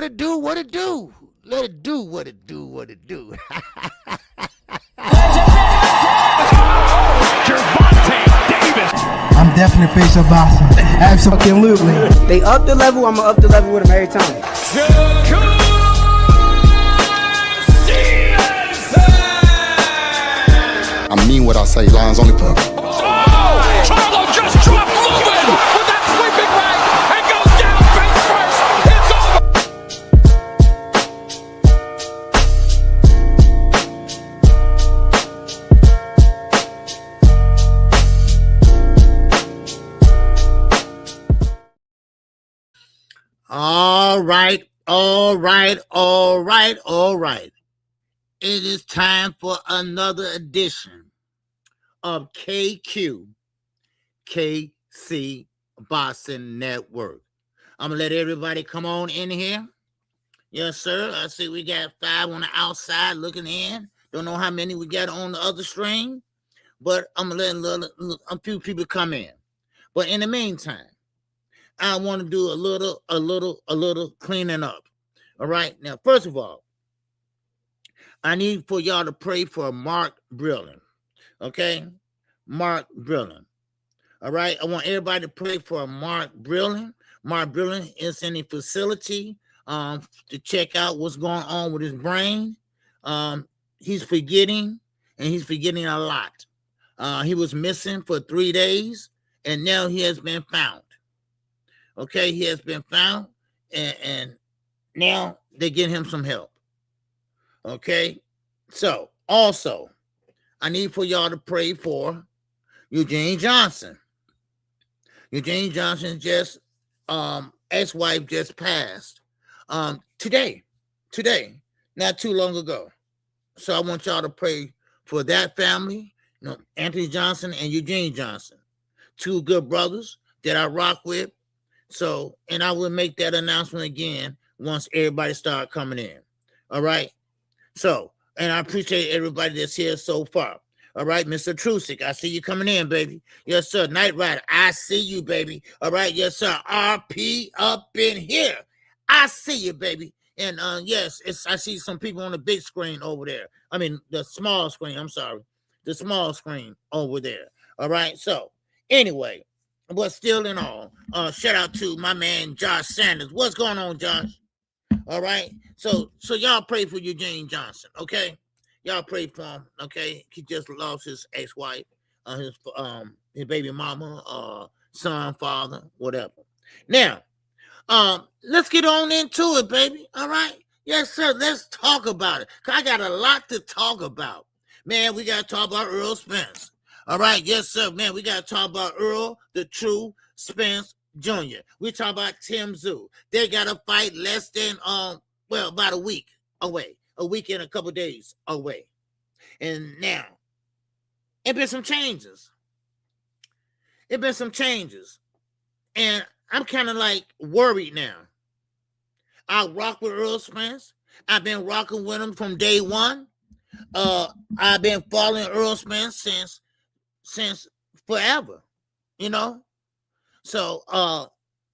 it do, what it do. Let it do what it do, what it do. I'm definitely face of boxing. Absolutely. They up the level, I'm gonna up the level with them every time. I mean what I say, lines only put. Charlo just dropped Lewin with that sweeping right and goes down face first. It's over. All right. It is time for another edition of KQKC Boxing Network. I'm going to let everybody come on in here. Yes, sir. I see we got 5 on the outside looking in. Don't know how many we got on the other string, but I'm going to let a few people come in. But in the meantime, I want to do a little cleaning up. All right. Now, first of all, I need for y'all to pray for Mark Brillen. Okay? Mark Brillen. All right? I want everybody to pray for Mark Brillen. Mark Brillen is in a facility to check out what's going on with his brain. He's forgetting, and he's forgetting a lot. He was missing for 3 days, and now he has been found. Okay? He has been found, and now they get him some help. Okay, so also, I need for y'all to pray for Eugene Johnson. Eugene Johnson just, ex-wife just passed today, not too long ago. So I want y'all to pray for that family, Anthony Johnson and Eugene Johnson, 2 good brothers that I rock with. So, and I will make that announcement again once everybody start coming in. All right. So, and I appreciate everybody that's here so far. All right, Mr. Trusick, I see you coming in, baby. Yes, sir. Night Rider, I see you, baby. All right, yes, sir. RP up in here. I see you, baby. And yes, I see some people on the big screen over there. I mean, the small screen. I'm sorry. The small screen over there. All right. So, anyway, but still in all, shout out to my man, Josh Sanders. What's going on, Josh? All right. So y'all pray for Eugene Johnson, okay? Y'all pray for him, okay? He just lost his ex-wife, his baby mama, son, father, whatever. Now, let's get on into it, baby. All right? Yes, sir. Let's talk about it. 'Cause I got a lot to talk about. Man, we got to talk about Earl Spence. All right? Yes, sir. Man, we got to talk about Earl, the true Spence Jr. We talk about Tim Tszyu. They got to fight less than about a week away, a week and a couple days away. And now, it been some changes. And I'm kind of like worried now. I rock with Earl Spence. I've been rocking with him from day one. I've been following Earl Spence since forever, So,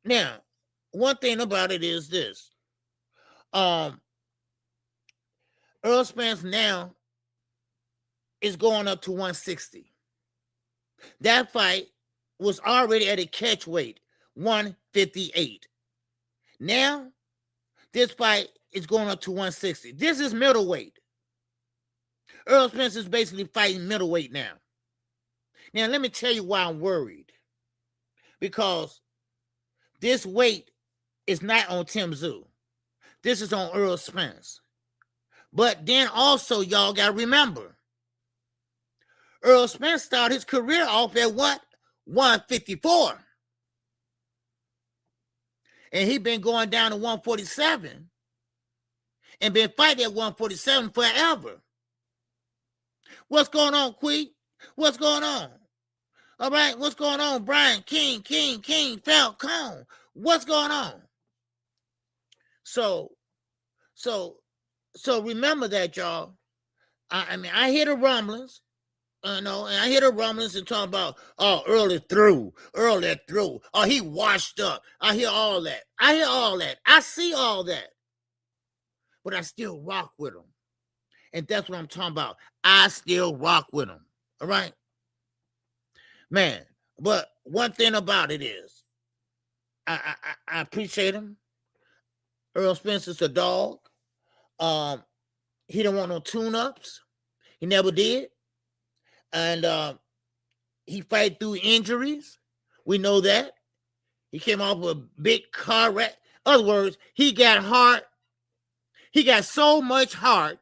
now, one thing about it is this. Earl Spence now is going up to 160. That fight was already at a catch weight, 158. Now, this fight is going up to 160. This is middleweight. Earl Spence is basically fighting middleweight now. Now, let me tell you why I'm worried. Because this weight is not on Tim Tszyu. This is on Earl Spence. But then also, y'all got to remember, Earl Spence started his career off at what? 154. And he been going down to 147 and been fighting at 147 forever. What's going on, Quee? What's going on? All right, what's going on, Brian? King, Falcone. What's going on? So remember that, y'all. I mean, I hear the rumblings, and I hear the rumblings and talk about, Earl is through. Oh, he washed up. I hear all that. I see all that. but I still rock with him. And that's what I'm talking about. I still rock with him. All right? Man, but one thing about it is, I appreciate him. Earl Spencer's a dog. He don't want no tune-ups. He never did. And he fight through injuries. We know that. He came off with a big car wreck. In other words, he got heart. He got so much heart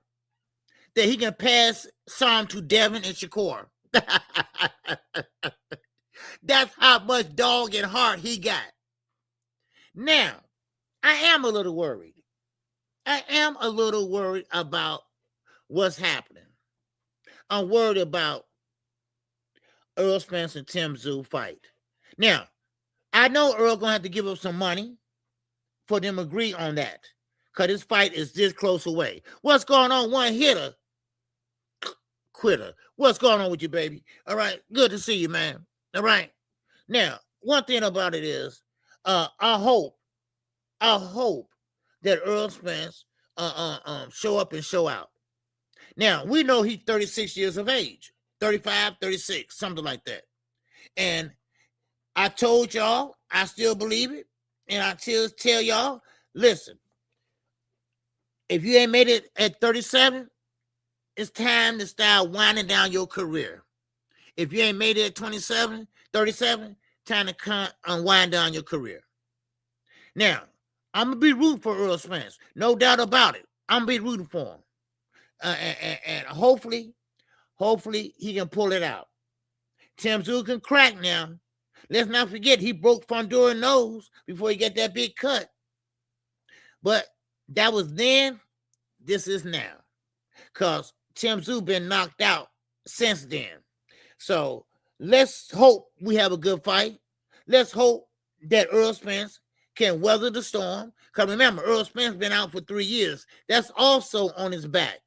that he can pass some to Devin and Shakur. That's how much dog and heart he got. Now, I am a little worried. I am a little worried about what's happening. I'm worried about Earl Spence and Tim Tszyu fight. Now, I know Earl gonna have to give up some money for them to agree on that, because this fight is this close away. What's going on? One hitter, quitter. What's going on with you, baby? All right, good to see you, man. All right. Now, one thing about it is, I hope that Earl Spence show up and show out. Now, we know he's 36 years of age, 35, 36, something like that. And I told y'all, I still believe it. And I still tell y'all, listen, if you ain't made it at 37, it's time to start winding down your career. If you ain't made it at 27, 37, time to unwind down your career. Now, I'm going to be rooting for Earl Spence. No doubt about it. I'm going to be rooting for him. And hopefully he can pull it out. Tim Tszyu can crack now. Let's not forget, he broke Fondora's nose before he got that big cut. But that was then. This is now. Because Tim Tszyu been knocked out since then. So let's hope we have a good fight. Let's hope that Earl Spence can weather the storm. Because remember, Earl Spence been out for 3 years. That's also on his back.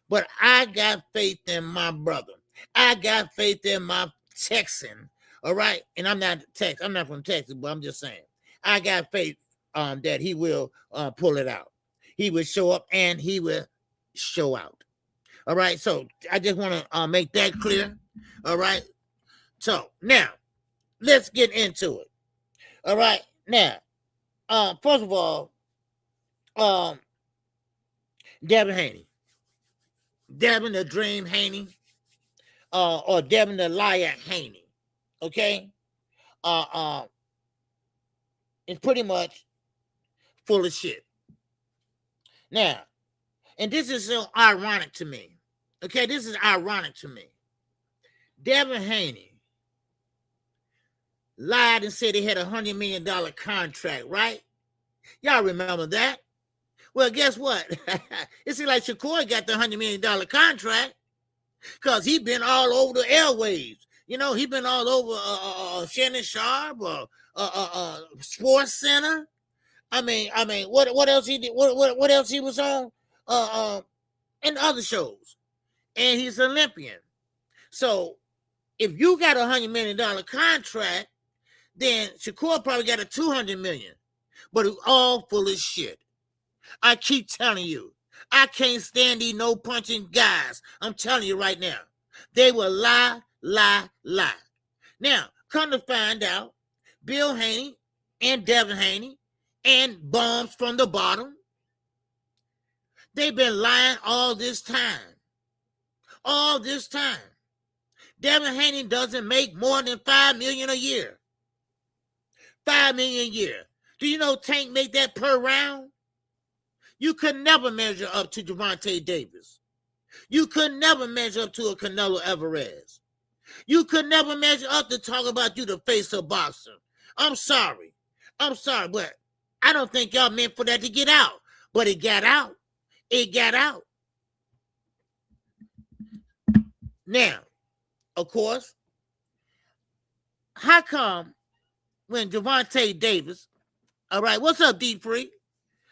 But I got faith in my brother. I got faith in my Texan. All right? And I'm not from Texas, but I'm just saying. I got faith that he will pull it out. He will show up and he will show out. All right? So I just want to make that clear. All right? So now, let's get into it. All right? Now, first of all, Devin Haney. Devin the Dream Haney, or Devin the Liar Haney, okay? It's pretty much full of shit. Now, and this is so ironic to me, okay? This is ironic to me. Devin Haney lied and said he had a $100 million contract, right? Y'all remember that? Well, guess what? It seems like Shakur got the $100 million contract because he been all over the airwaves. You know, he been all over Shannon Sharp or Sports Center. I mean, what else he did? What else he was on? And other shows. And he's an Olympian. So if you got a $100 million contract, then Shakur probably got a $200 million. But it's all full of shit. I keep telling you, I can't stand these no punching guys. I'm telling you right now. They will lie. Now, come to find out, Bill Haney and Devin Haney and Bombs from the Bottom, they've been lying all this time. All this time. Devin Haney doesn't make more than $5 million a year. $5 million a year. Do you know Tank make that per round? You could never measure up to Gervonta Davis. You could never measure up to a Canelo Alvarez. You could never measure up to talk about you the face of boxing. I'm sorry, but I don't think y'all meant for that to get out. But it got out. It got out. Now, of course, how come when Gervonta Davis, all right, what's up, D-Free?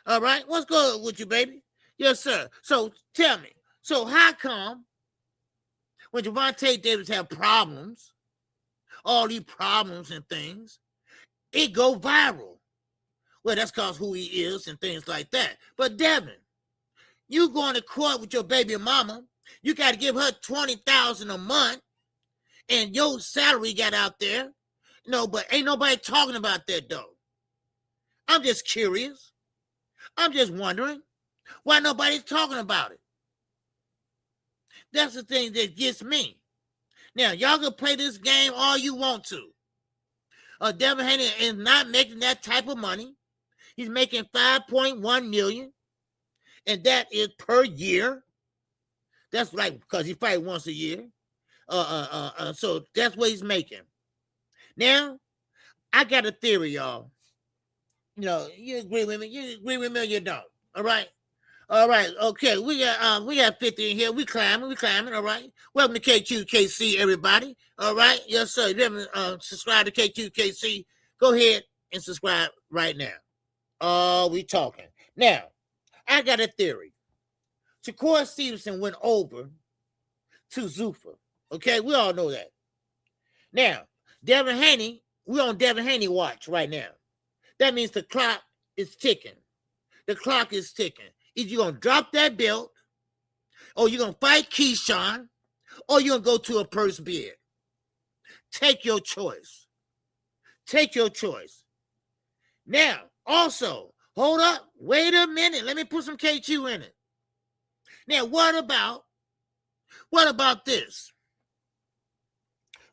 All right, what's good with you, baby? Yes, sir. So tell me, so how come when Gervonta Davis have problems, all these problems and things, it go viral? Well, that's because who he is and things like that. But Devin, You going to court with your baby mama, you got to give her $20,000 a month, and your salary got out there. No, but ain't nobody talking about that though. I'm just curious. I'm just wondering why nobody's talking about it. That's the thing that gets me. Now, y'all can play this game all you want to. Devin Haney is not making that type of money. He's making $5.1 million, and that is per year. That's right, because he fight once a year. So that's what he's making. Now, I got a theory, y'all. You know, you agree with me? You agree with me or you don't? All right? All right, okay. We got 50 in here. We climbing, all right? Welcome to KQKC, everybody. All right? Yes, sir. If you haven't subscribed to KQKC, go ahead and subscribe right now. We talking. Now, I got a theory. Shakur Stevenson went over to Zuffa. Okay, we all know that. Now, Devin Haney, we're on Devin Haney watch right now. That means the clock is ticking. The clock is ticking. Either you're going to drop that belt, or you're going to fight Keyshawn, or you're going to go to a purse bid. Take your choice. Take your choice. Now, also, hold up. Wait a minute. Let me put some KQ in it. Now, what about this?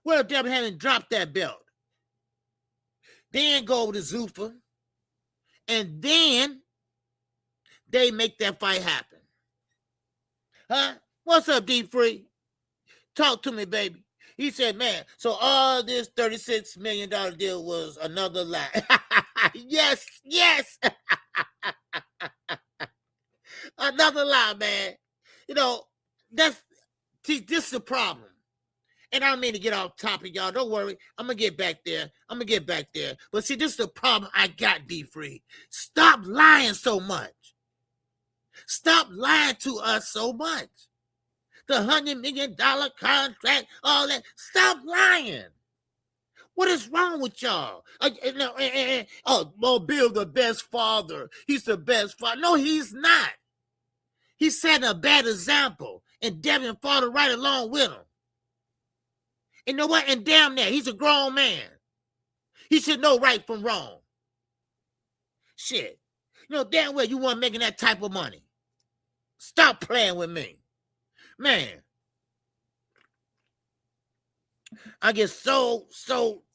What if Devin Haney dropped that belt? Then go over to Zuffa, and then they make that fight happen. Huh? What's up, D-Free? Talk to me, baby. He said, man, so all this $36 million deal was another lie. Yes. Another lie, man. You know, this is the problem. And I don't mean to get off topic, y'all. Don't worry. I'm going to get back there. But see, this is the problem I got, D-Free. Stop lying so much. Stop lying to us so much. The $100 million contract, all that. Stop lying. What is wrong with y'all? Bill, the best father. He's the best father. No, he's not. He's setting a bad example. And Devin followed right along with him. And you know what? And damn that, he's a grown man. He should know right from wrong. Shit. You know damn well you weren't making that type of money. Stop playing with me. Man. I get so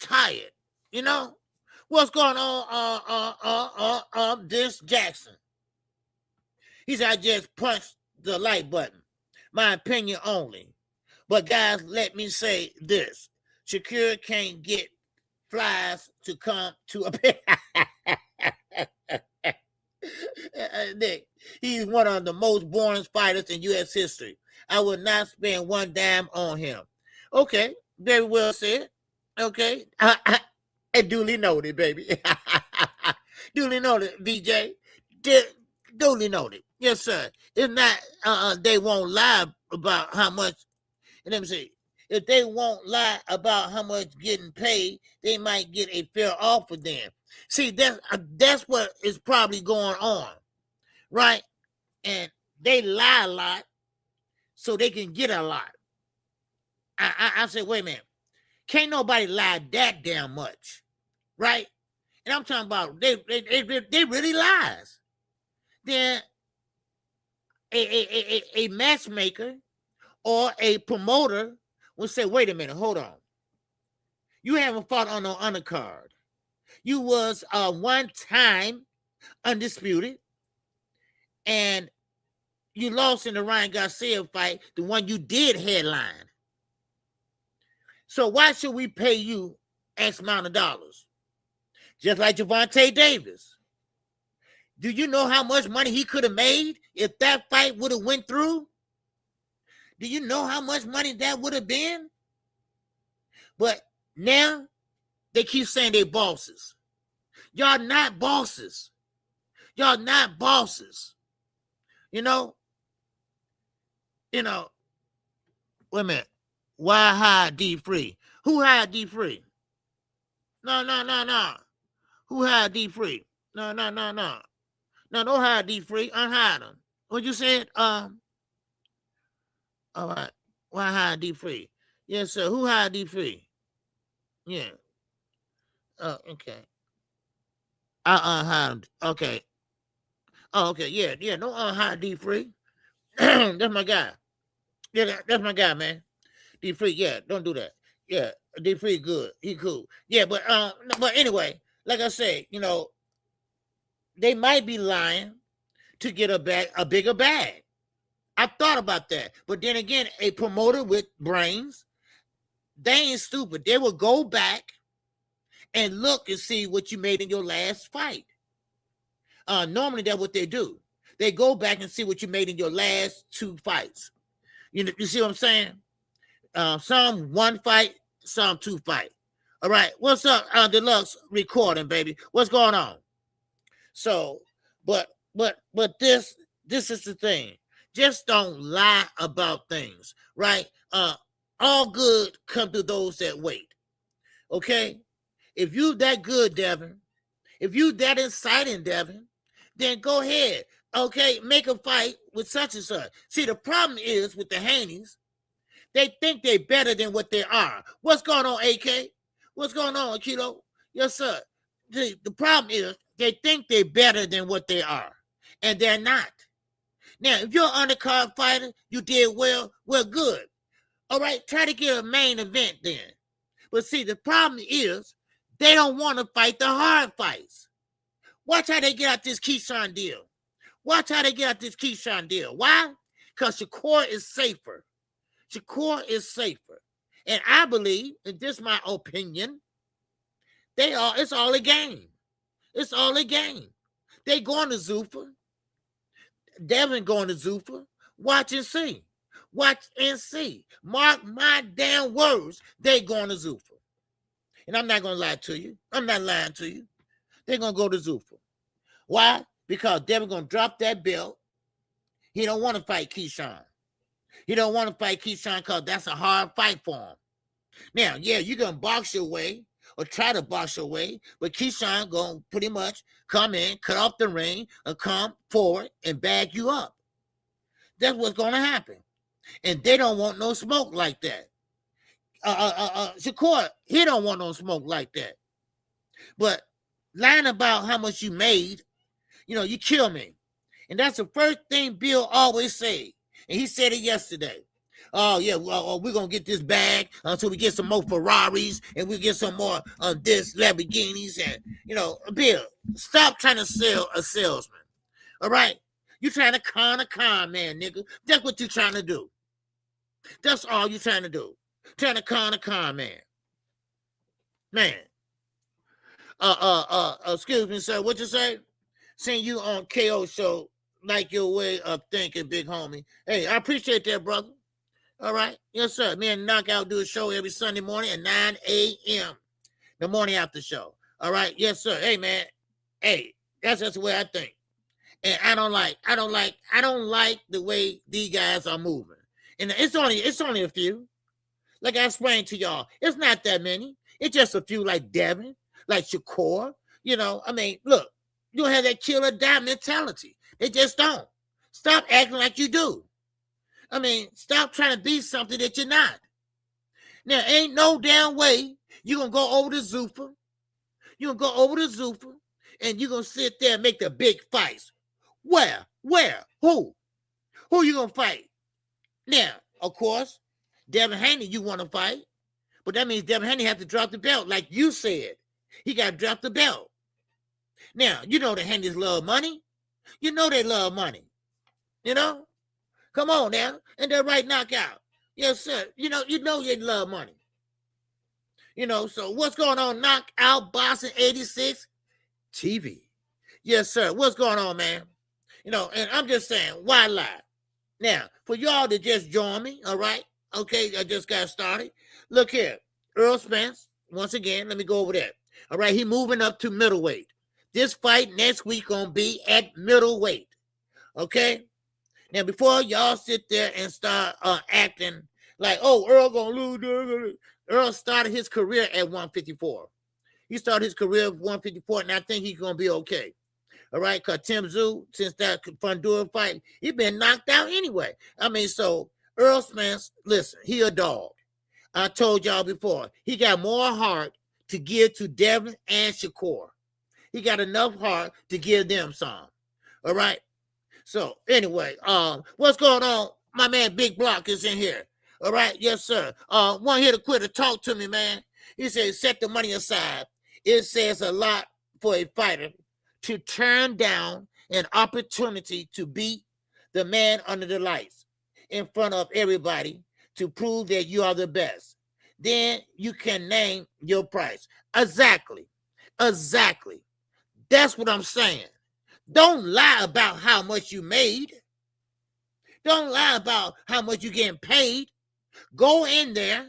tired. You know? What's going on, this Jackson? He said, I just punched the like button. My opinion only. But guys, let me say this. Shakur can't get flies to come to a Nick, he's one of the most boring fighters in U.S. history. I would not spend one dime on him. Okay, very well said. Okay, and duly noted, baby. Duly noted, VJ. Duly noted. Yes, sir. It's not, they won't lie about how much. And let me see, if they won't lie about how much getting paid, they might get a fair offer then. See, that's what is probably going on, right? And they lie a lot so they can get a lot. I said, wait a minute. Can't nobody lie that damn much, right? And I'm talking about they really lies. Then a matchmaker or a promoter will say, wait a minute, hold on. You haven't fought on no undercard. You was one time undisputed, and you lost in the Ryan Garcia fight, the one you did headline. So why should we pay you X amount of dollars? Just like Gervonta Davis. Do you know how much money he could have made if that fight would have went through? Do you know how much money that would have been? But now they keep saying they bosses. Y'all not bosses. Y'all not bosses. You know, wait a minute. Why hire D-Free? Who hired D-Free? No. Who hired D-Free? No. No, don't hire D-Free. Unhire him. What you said? All right. Why hire D Free? Yes, sir. Who hired D Free? Yeah. Oh, okay. Hired. Okay. Oh, okay. Yeah, yeah. No, hire D Free. That's my guy. Yeah, that's my guy, man. D Free. Yeah, don't do that. Yeah, D Free good. He cool. Yeah, but anyway, like I say, they might be lying to get a bigger bag. I thought about that, but then again, a promoter with brains, they ain't stupid. They will go back and look and see what you made in your last fight. Normally, that's what they do. They go back and see what you made in your last 2 fights. You see what I'm saying? Some 1 fight, some 2 fight. All right, what's up, Deluxe recording, baby? What's going on? So, but this is the thing. Just don't lie about things, right? All good come to those that wait. Okay? If you that good, Devin, if you that exciting, Devin, then go ahead. Okay, make a fight with such and such. See, the problem is with the Haneys, they think they're better than what they are. What's going on, AK? What's going on, Keto? Yes, sir. The problem is they think they're better than what they are, and they're not. Now, if you're an undercard fighter, you did well, good. All right, try to get a main event then. But see, the problem is they don't want to fight the hard fights. Watch how they get out this Keyshawn deal. Watch how they get out this Keyshawn deal. Why? Because Shakur is safer. Shakur is safer. And I believe, and this is my opinion, it's all a game. It's all a game. They going to Zuffa. Devin going to Zuffa. Watch and see. Watch and see. Mark my damn words. They going to Zuffa. And I'm not going to lie to you. I'm not lying to you. They're going to go to Zuffa. Why? Because Devin going to drop that belt. He don't want to fight Keyshawn. He don't want to fight Keyshawn because that's a hard fight for him. Now, yeah, you're going to box your way or try to box your way, but Keyshawn going to pretty much come in, cut off the ring, and come forward and bag you up. That's what's going to happen. And they don't want no smoke like that. Shakur, he don't want no smoke like that. But lying about how much you made, you kill me. And that's the first thing Bill always say. And he said it yesterday. Oh, yeah, well, we're going to get this bag until we get some more Ferraris and we get some more of this Lamborghinis. And, Bill, stop trying to sell a salesman. All right? You're trying to con a con man, nigga. That's what you're trying to do. That's all you're trying to do. Trying to con a con man. Man. Excuse me, sir. What you say? Seeing you on KO show, like your way of thinking, big homie. Hey, I appreciate that, brother. All right. Yes, sir. Me and Knockout do a show every Sunday morning at 9 a.m. The morning after show. All right. Yes, sir. Hey, man. Hey, that's just the way I think. And I don't like the way these guys are moving. And it's only a few. Like I explained to y'all, it's not that many. It's just a few like Devin, like Shakur. Look, you don't have that kill or die mentality. They just don't. Stop acting like you do. Stop trying to be something that you're not. Now, ain't no damn way you're going to go over to Zuffa. You're going to go over to Zuffa, and you're going to sit there and make the big fights. Where? Who? Who you going to fight? Now, of course, Devin Haney you want to fight, but that means Devin Haney has to drop the belt, like you said. He got to drop the belt. Now, the Haneys love money. You know they love money. Come on now. And they're right knockout. Yes, sir. You know they love money. So what's going on? Knockout Boxing 86 TV. Yes, sir. What's going on, man? And I'm just saying, why lie? Now, for y'all to just join me, all right? Okay, I just got started. Look here. Earl Spence, once again, let me go over that. All right, he moving up to middleweight. This fight next week gonna be at middleweight. Okay? Now, before y'all sit there and start acting like, oh, Earl gonna lose. Earl started his career at 154. He started his career at 154, and I think he's gonna be okay. All right, because Tim Tszyu, since that Fundura fight, he been knocked out anyway. I mean, so Earl Spence, listen, he a dog. I told y'all before, he got more heart to give to Devin and Shakur. He got enough heart to give them some. All right. So anyway, what's going on? My man Big Block is in here. All right, yes, sir. One here to quit to talk to me, man. He says, set the money aside. It says a lot for a fighter to turn down an opportunity to beat the man under the lights in front of everybody to prove that you are the best. Then you can name your price. Exactly. Exactly. That's what I'm saying. Don't lie about how much you made. Don't lie about how much you're getting paid. Go in there,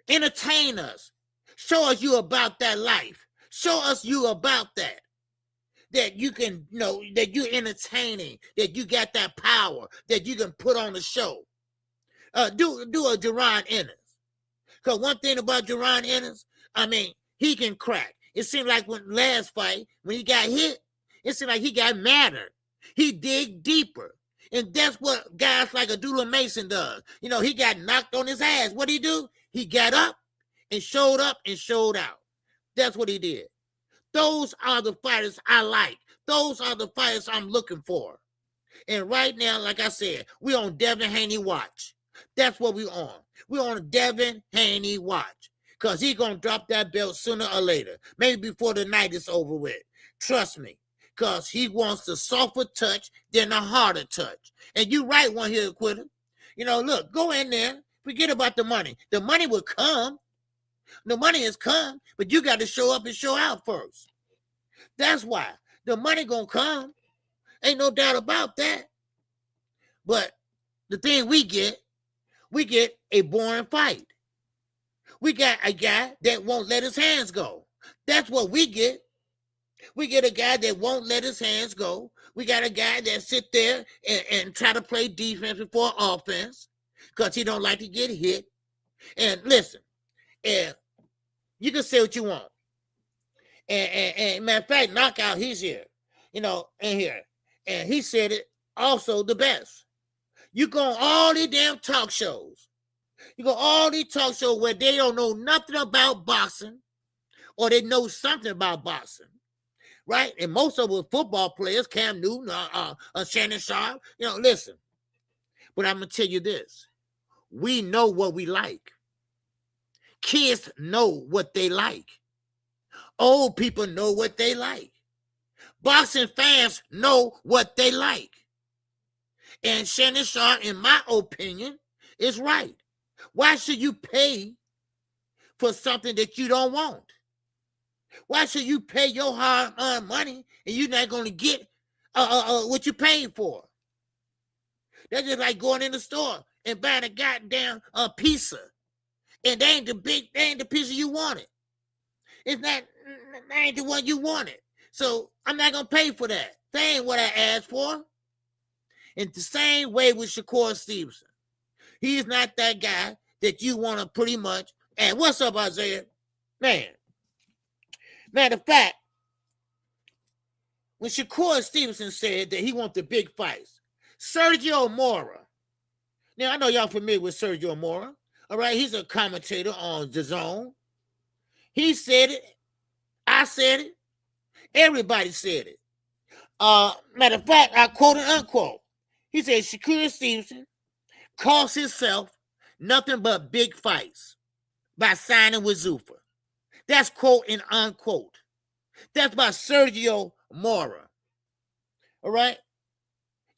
entertain us. Show us you about that life. Show us you about that. That you can, that you're entertaining, that you got that power, that you can put on the show. Do a Jerron Ennis. Because one thing about Jerron Ennis, I mean, he can crack. It seemed like when last fight, when he got hit, it seemed like he got madder. He dig deeper. And that's what guys like Adula Mason does. He got knocked on his ass. What did he do? He got up and showed out. That's what he did. Those are the fighters I like. Those are the fighters I'm looking for. And right now, like I said, we on Devin Haney watch. That's what we on. We on Devin Haney watch. Because he going to drop that belt sooner or later. Maybe before the night is over with. Trust me. Because he wants the softer touch than the harder touch. And you right, one here, quitter. Look, go in there. Forget about the money. The money will come. The money has come. But you got to show up and show out first. That's why. The money going to come. Ain't no doubt about that. But the thing we get a boring fight. We got a guy that won't let his hands go. That's what we get. We get a guy that won't let his hands go. We got a guy that sit there and try to play defense before offense because he don't like to get hit. And listen, you can say what you want. And matter of fact, Knockout, he's here, in here. And he said it also the best. You go on all these damn talk shows. You go all these talk shows where they don't know nothing about boxing or they know something about boxing. Right? And most of them were football players, Cam Newton, Shannon Sharp. Listen. But I'm going to tell you this. We know what we like. Kids know what they like. Old people know what they like. Boxing fans know what they like. And Shannon Sharp, in my opinion, is right. Why should you pay for something that you don't want? Why should you pay your hard-earned money and you're not going to get what you paid for? That's just like going in the store and buying a goddamn pizza, and they ain't the pizza you wanted. That ain't the one you wanted. So I'm not going to pay for that. That ain't what I asked for. In the same way with Shakur Stevenson. He's not that guy that you want to pretty much. And what's up, Isaiah? Man. Matter of fact, when Shakur Stevenson said that he wants the big fights, Sergio Mora. Now, I know y'all familiar with Sergio Mora. All right, he's a commentator on DAZN. He said it. I said it. Everybody said it. Matter of fact, I quote and unquote. He said Shakur Stevenson cost himself nothing but big fights by signing with Zuffa. That's quote and unquote. That's by Sergio Mora. All right?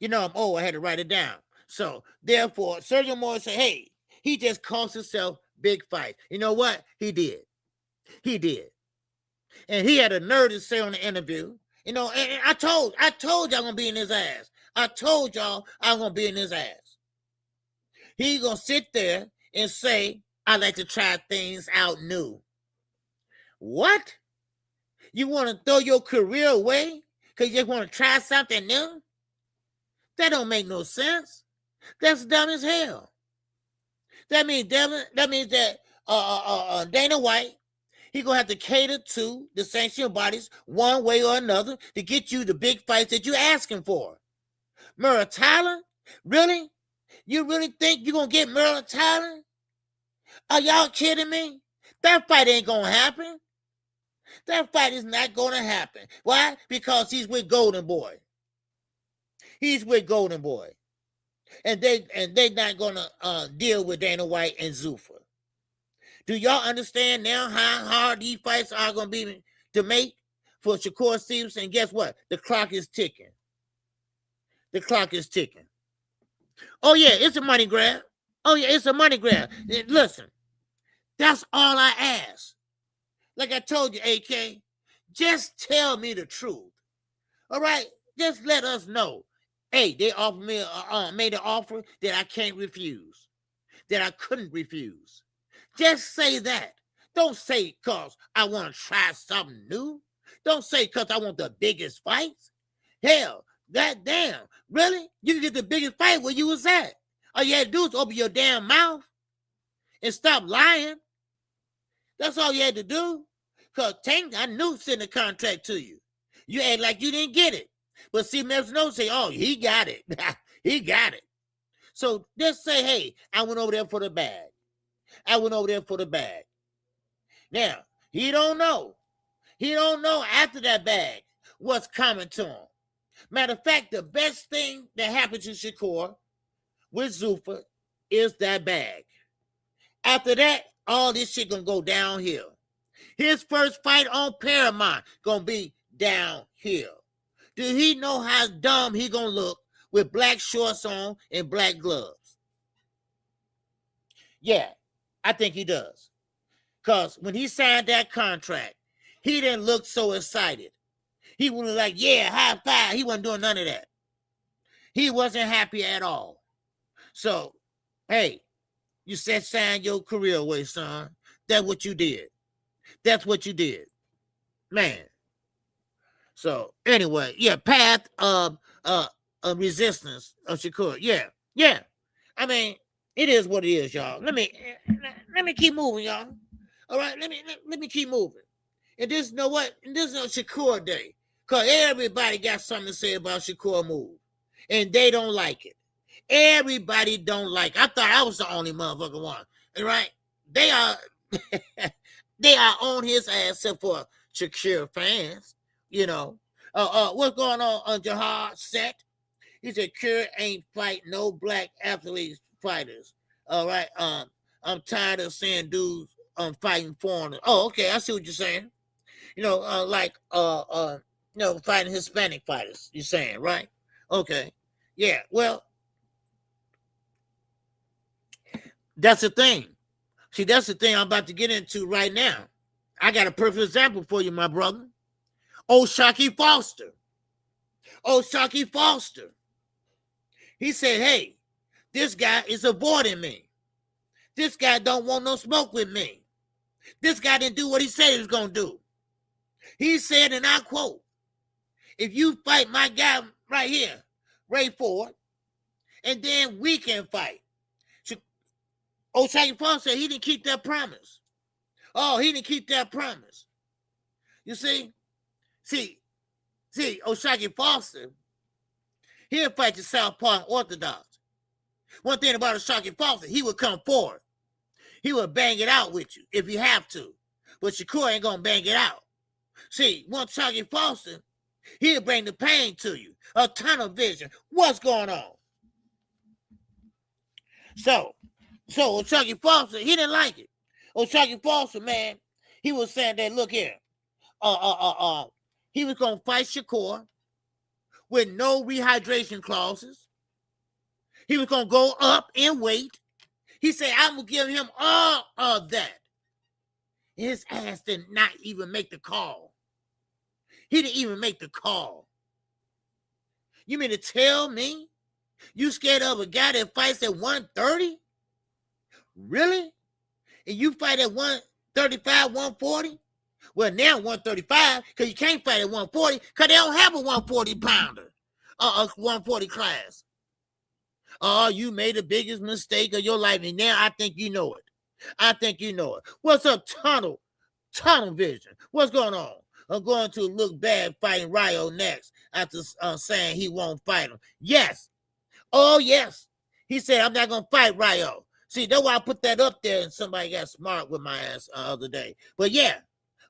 I'm old. I had to write it down. So, therefore, Sergio Mora said, hey, he just cost himself big fights. You know what? He did. He did. And he had a nerve to say on the interview, and I told y'all I'm going to be in his ass. I told y'all I'm going to be in his ass. He going to sit there and say, I like to try things out new. What? You want to throw your career away because you just want to try something new? That don't make no sense. That's dumb as hell. That means that Dana White, He gonna have to cater to the sanctioned bodies one way or another to get you the big fights that you're asking for. MURATALLA? Really? You really think you're gonna get MURATALLA? Are y'all kidding me? That fight ain't gonna happen. That fight is not gonna happen. Why? Because he's with Golden Boy. He's with Golden Boy. And they not gonna deal with Dana White and Zuffa. Do y'all understand now how hard these fights are gonna be to make for Shakur Stevenson? And guess what? The clock is ticking. The clock is ticking. Oh yeah, it's a money grab. Oh yeah, it's a money grab. Listen, that's all I ask. Like I told you, AK, just tell me the truth. All right, just let us know. Hey, they offered me, made an offer that I can't refuse, that I couldn't refuse. Just say that. Don't say because I want to try something new. Don't say because I want the biggest fights. Hell, that damn, really? You can get the biggest fight where you was at. All you had to do is open your damn mouth and stop lying. That's all you had to do. Because Tank, I knew sent a contract to you. You act like you didn't get it. But see, Memphis knows say, oh, he got it. He got it. So just say, hey, I went over there for the bag. I went over there for the bag. Now, he don't know. He don't know after that bag what's coming to him. Matter of fact, the best thing that happened to Shakur with Zuffa is that bag. After that, all this shit gonna go downhill. His first fight on Paramount gonna be downhill. Do he know how dumb he gonna look with black shorts on and black gloves? Yeah, I think he does. Because when he signed that contract, he didn't look so excited. He was like, yeah, high five. He wasn't doing none of that. He wasn't happy at all. So, hey, you said sign your career away, son. That's what you did. That's what you did. Man. So, anyway, yeah, path of resistance of Shakur. Yeah. I mean, it is what it is, y'all. Let me keep moving, y'all. All right, let me keep moving. And this, you know what? And this is a Shakur day. Because everybody got something to say about Shakur move. And they don't like it. Everybody don't like it. I thought I was the only motherfucker one. Right? They are they are on his ass except for Shakur fans. You know. What's going on Jihad set? He said, Cure ain't fight no black athletes fighters. All right. I'm tired of seeing dudes fighting foreigners. Oh, okay. I see what you're saying. You know, fighting Hispanic fighters, you're saying, right? Okay. Yeah, well, that's the thing. See, that's the thing I'm about to get into right now. I got a perfect example for you, my brother. Shakur Foster. Shakur Foster. He said, hey, this guy is avoiding me. This guy don't want no smoke with me. This guy didn't do what he said he was going to do. He said, and I quote, if you fight my guy right here, Ray Ford, and then we can fight. Shakur Foster said he didn't keep that promise. Oh, he didn't keep that promise. You see, Shakur Foster, he'll fight the Southpaw Orthodox. One thing about Shakur Foster, he would come forward. He would bang it out with you if you have to. But Shakur ain't going to bang it out. See, once Shakur Foster, he'll bring the pain to you. A tunnel vision. What's going on? So Shakur Foster, he didn't like it. Shakur Foster, man, he was saying that, look here. He was going to fight Shakur with no rehydration clauses. He was going to go up in weight. He said, I'm going to give him all of that. His ass did not even make the call. He didn't even make the call. You mean to tell me you scared of a guy that fights at 130? Really? And you fight at 135, 140? Well, now 135, because you can't fight at 140, because they don't have a 140 pounder, a 140 class. Oh, you made the biggest mistake of your life, and now I think you know it. I think you know it. What's up, Tunnel vision. What's going on? I'm going to look bad fighting Ryo next after saying he won't fight him. Yes. Oh, yes. He said, I'm not going to fight Ryo. See, that's why I put that up there and somebody got smart with my ass the other day. But yeah,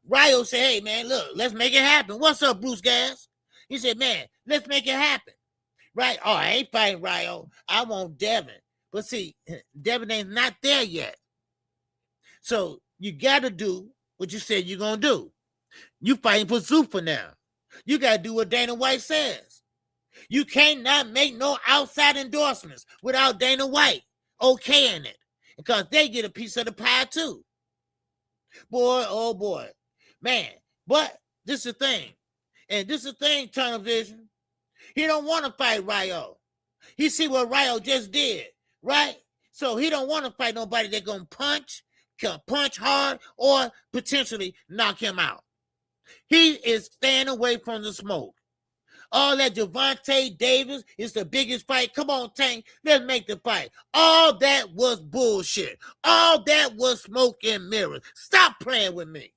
Ryo said, hey, man, look, let's make it happen. What's up, Bruce Gas? He said, man, let's make it happen. Right? Oh, I ain't fighting Ryo. I want Devin. But see, Devin ain't not there yet. So you got to do what you said you're going to do. You fighting for Zuffa now. You got to do what Dana White says. You cannot make no outside endorsements without Dana White okaying it, because they get a piece of the pie too. Boy, oh boy. Man, but this is the thing. And this is the thing, Tunnel Vision. He don't want to fight Ryo. He see what Ryo just did, right? So he don't want to fight nobody that's going to punch hard or potentially knock him out. He is staying away from the smoke. All that Gervonta Davis is the biggest fight. Come on, Tank, let's make the fight. All that was bullshit. All that was smoke and mirrors. Stop playing with me.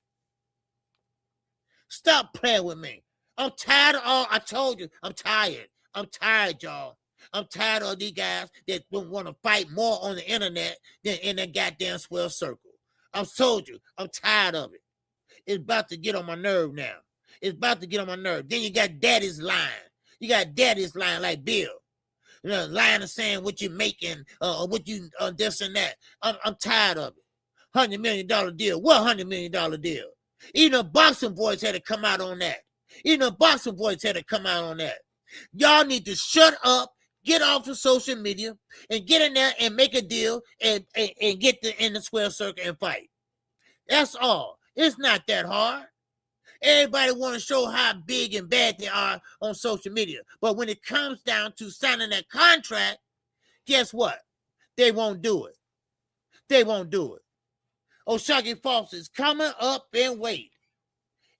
Stop playing with me. I'm tired of all. I told you, I'm tired. I'm tired, y'all. I'm tired of these guys that don't want to fight more on the internet than in that goddamn square circle. I've told you, I'm tired of it. It's about to get on my nerve now. It's about to get on my nerve. Then you got daddy's lying. You got daddy's lying like Bill. You know, lying and saying what you're making, or what you this and that. I'm tired of it. $100 million deal. What $100 million deal? Even the boxing boys had to come out on that. Even the boxing boys had to come out on that. Y'all need to shut up, get off of social media, and get in there and make a deal and get in the square circle and fight. That's all. It's not that hard. Everybody want to show how big and bad they are on social media. But when it comes down to signing that contract, guess what? They won't do it. They won't do it. O'Shaquie Foster is coming up and wait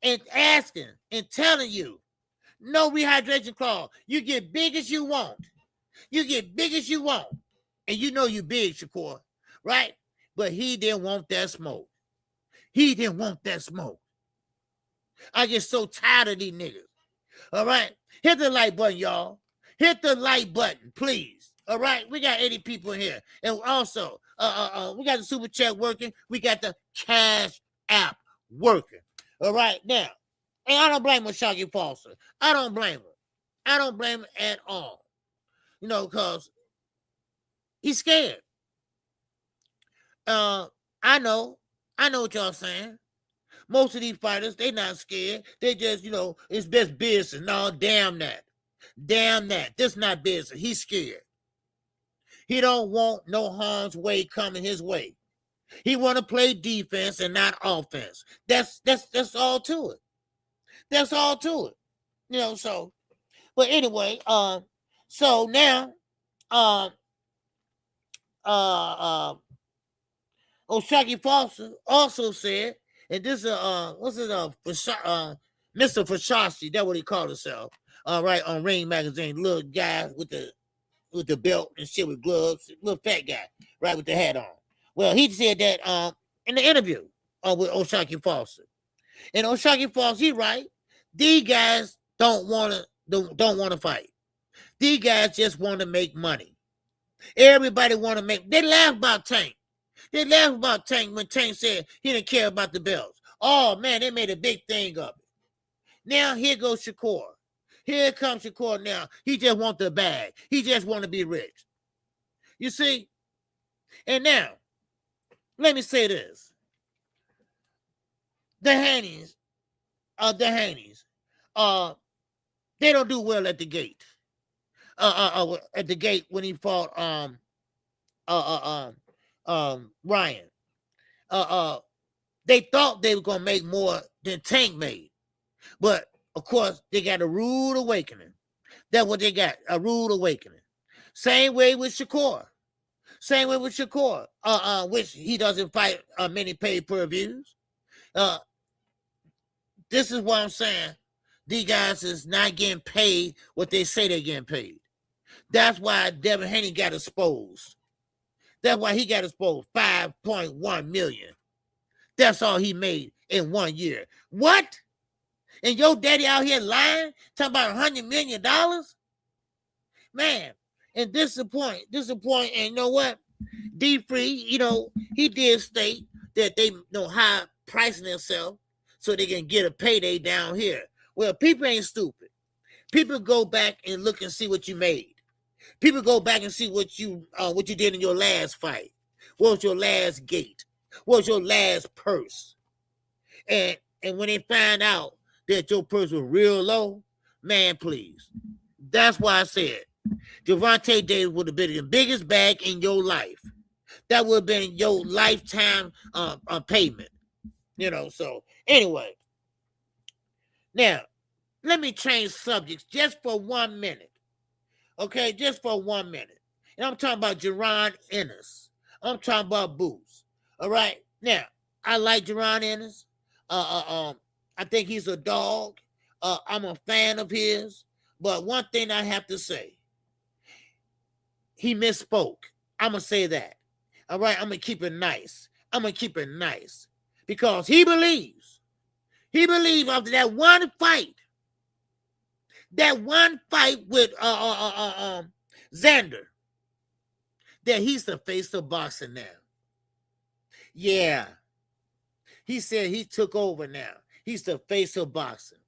and asking and telling you, no rehydration clause. You get big as you want. You get big as you want. And you know you big, Shakur, right? But he didn't want that smoke. He didn't want that smoke. I get so tired of these niggas. All right? Hit the like button, y'all. Hit the like button, please. All right? We got 80 people in here. And also, we got the super chat working. We got the cash app working. All right? Now, and I don't blame O'Shaquie Foster. I don't blame him. I don't blame him at all. You know, because he's scared. I know what y'all saying. Most of these fighters, they not scared. They just, you know, it's best business. No, damn that. Damn that. This not business. He's scared. He don't want no harm's way coming his way. He want to play defense and not offense. That's all to it. That's all to it. You know, so, but anyway, so now, O'Shaquie Foster also said, and this is Mr. Fashashi, that's what he called himself. Right on Ring Magazine, little guy with the belt and shit with gloves, little fat guy, right, with the hat on. Well, he said that in the interview with O'Shaquie Foster. And O'Shaquie Foster, he right. These guys don't want to fight. These guys just want to make money. Everybody want to make. They laugh about Tank. They laughed about Tank when Tank said he didn't care about the belts. Oh, man, they made a big thing of it. Now, here goes Shakur. Here comes Shakur now. He just want the bag. He just want to be rich. You see? And now, let me say this. The Hannies, they don't do well at the gate. At the gate when he fought Ryan. They thought they were gonna make more than Tank made, but of course they got a rude awakening. That's what they got, a rude awakening. Same way with Shakur. Which he doesn't fight many pay-per-views. This is what I'm saying. These guys is not getting paid what they say they're getting paid. That's why Devin Haney got exposed. That's why he got exposed. $5.1 million. That's all he made in 1 year. What? And your daddy out here lying, talking about $100 million? Man, and disappoint. And you know what? D-Free, he did state that they know high pricing themselves so they can get a payday down here. Well, people ain't stupid. People go back and look and see what you made. People go back and see what you did in your last fight. What was your last gate? What was your last purse? And when they find out that your purse was real low, man, please. That's why I said Gervonta Davis would have been the biggest bag in your life. That would have been your lifetime payment. So anyway. Now, let me change subjects just for 1 minute. Okay, just for 1 minute. And I'm talking about Jaron Ennis. I'm talking about Boots. All right. Now, I like Jaron Ennis. I think he's a dog. I'm a fan of his. But one thing I have to say, he misspoke. I'm going to say that. All right, I'm going to keep it nice. Because he believes after that one fight with Xander, that he's the face of boxing now. Yeah. He said he took over now. He's the face of boxing.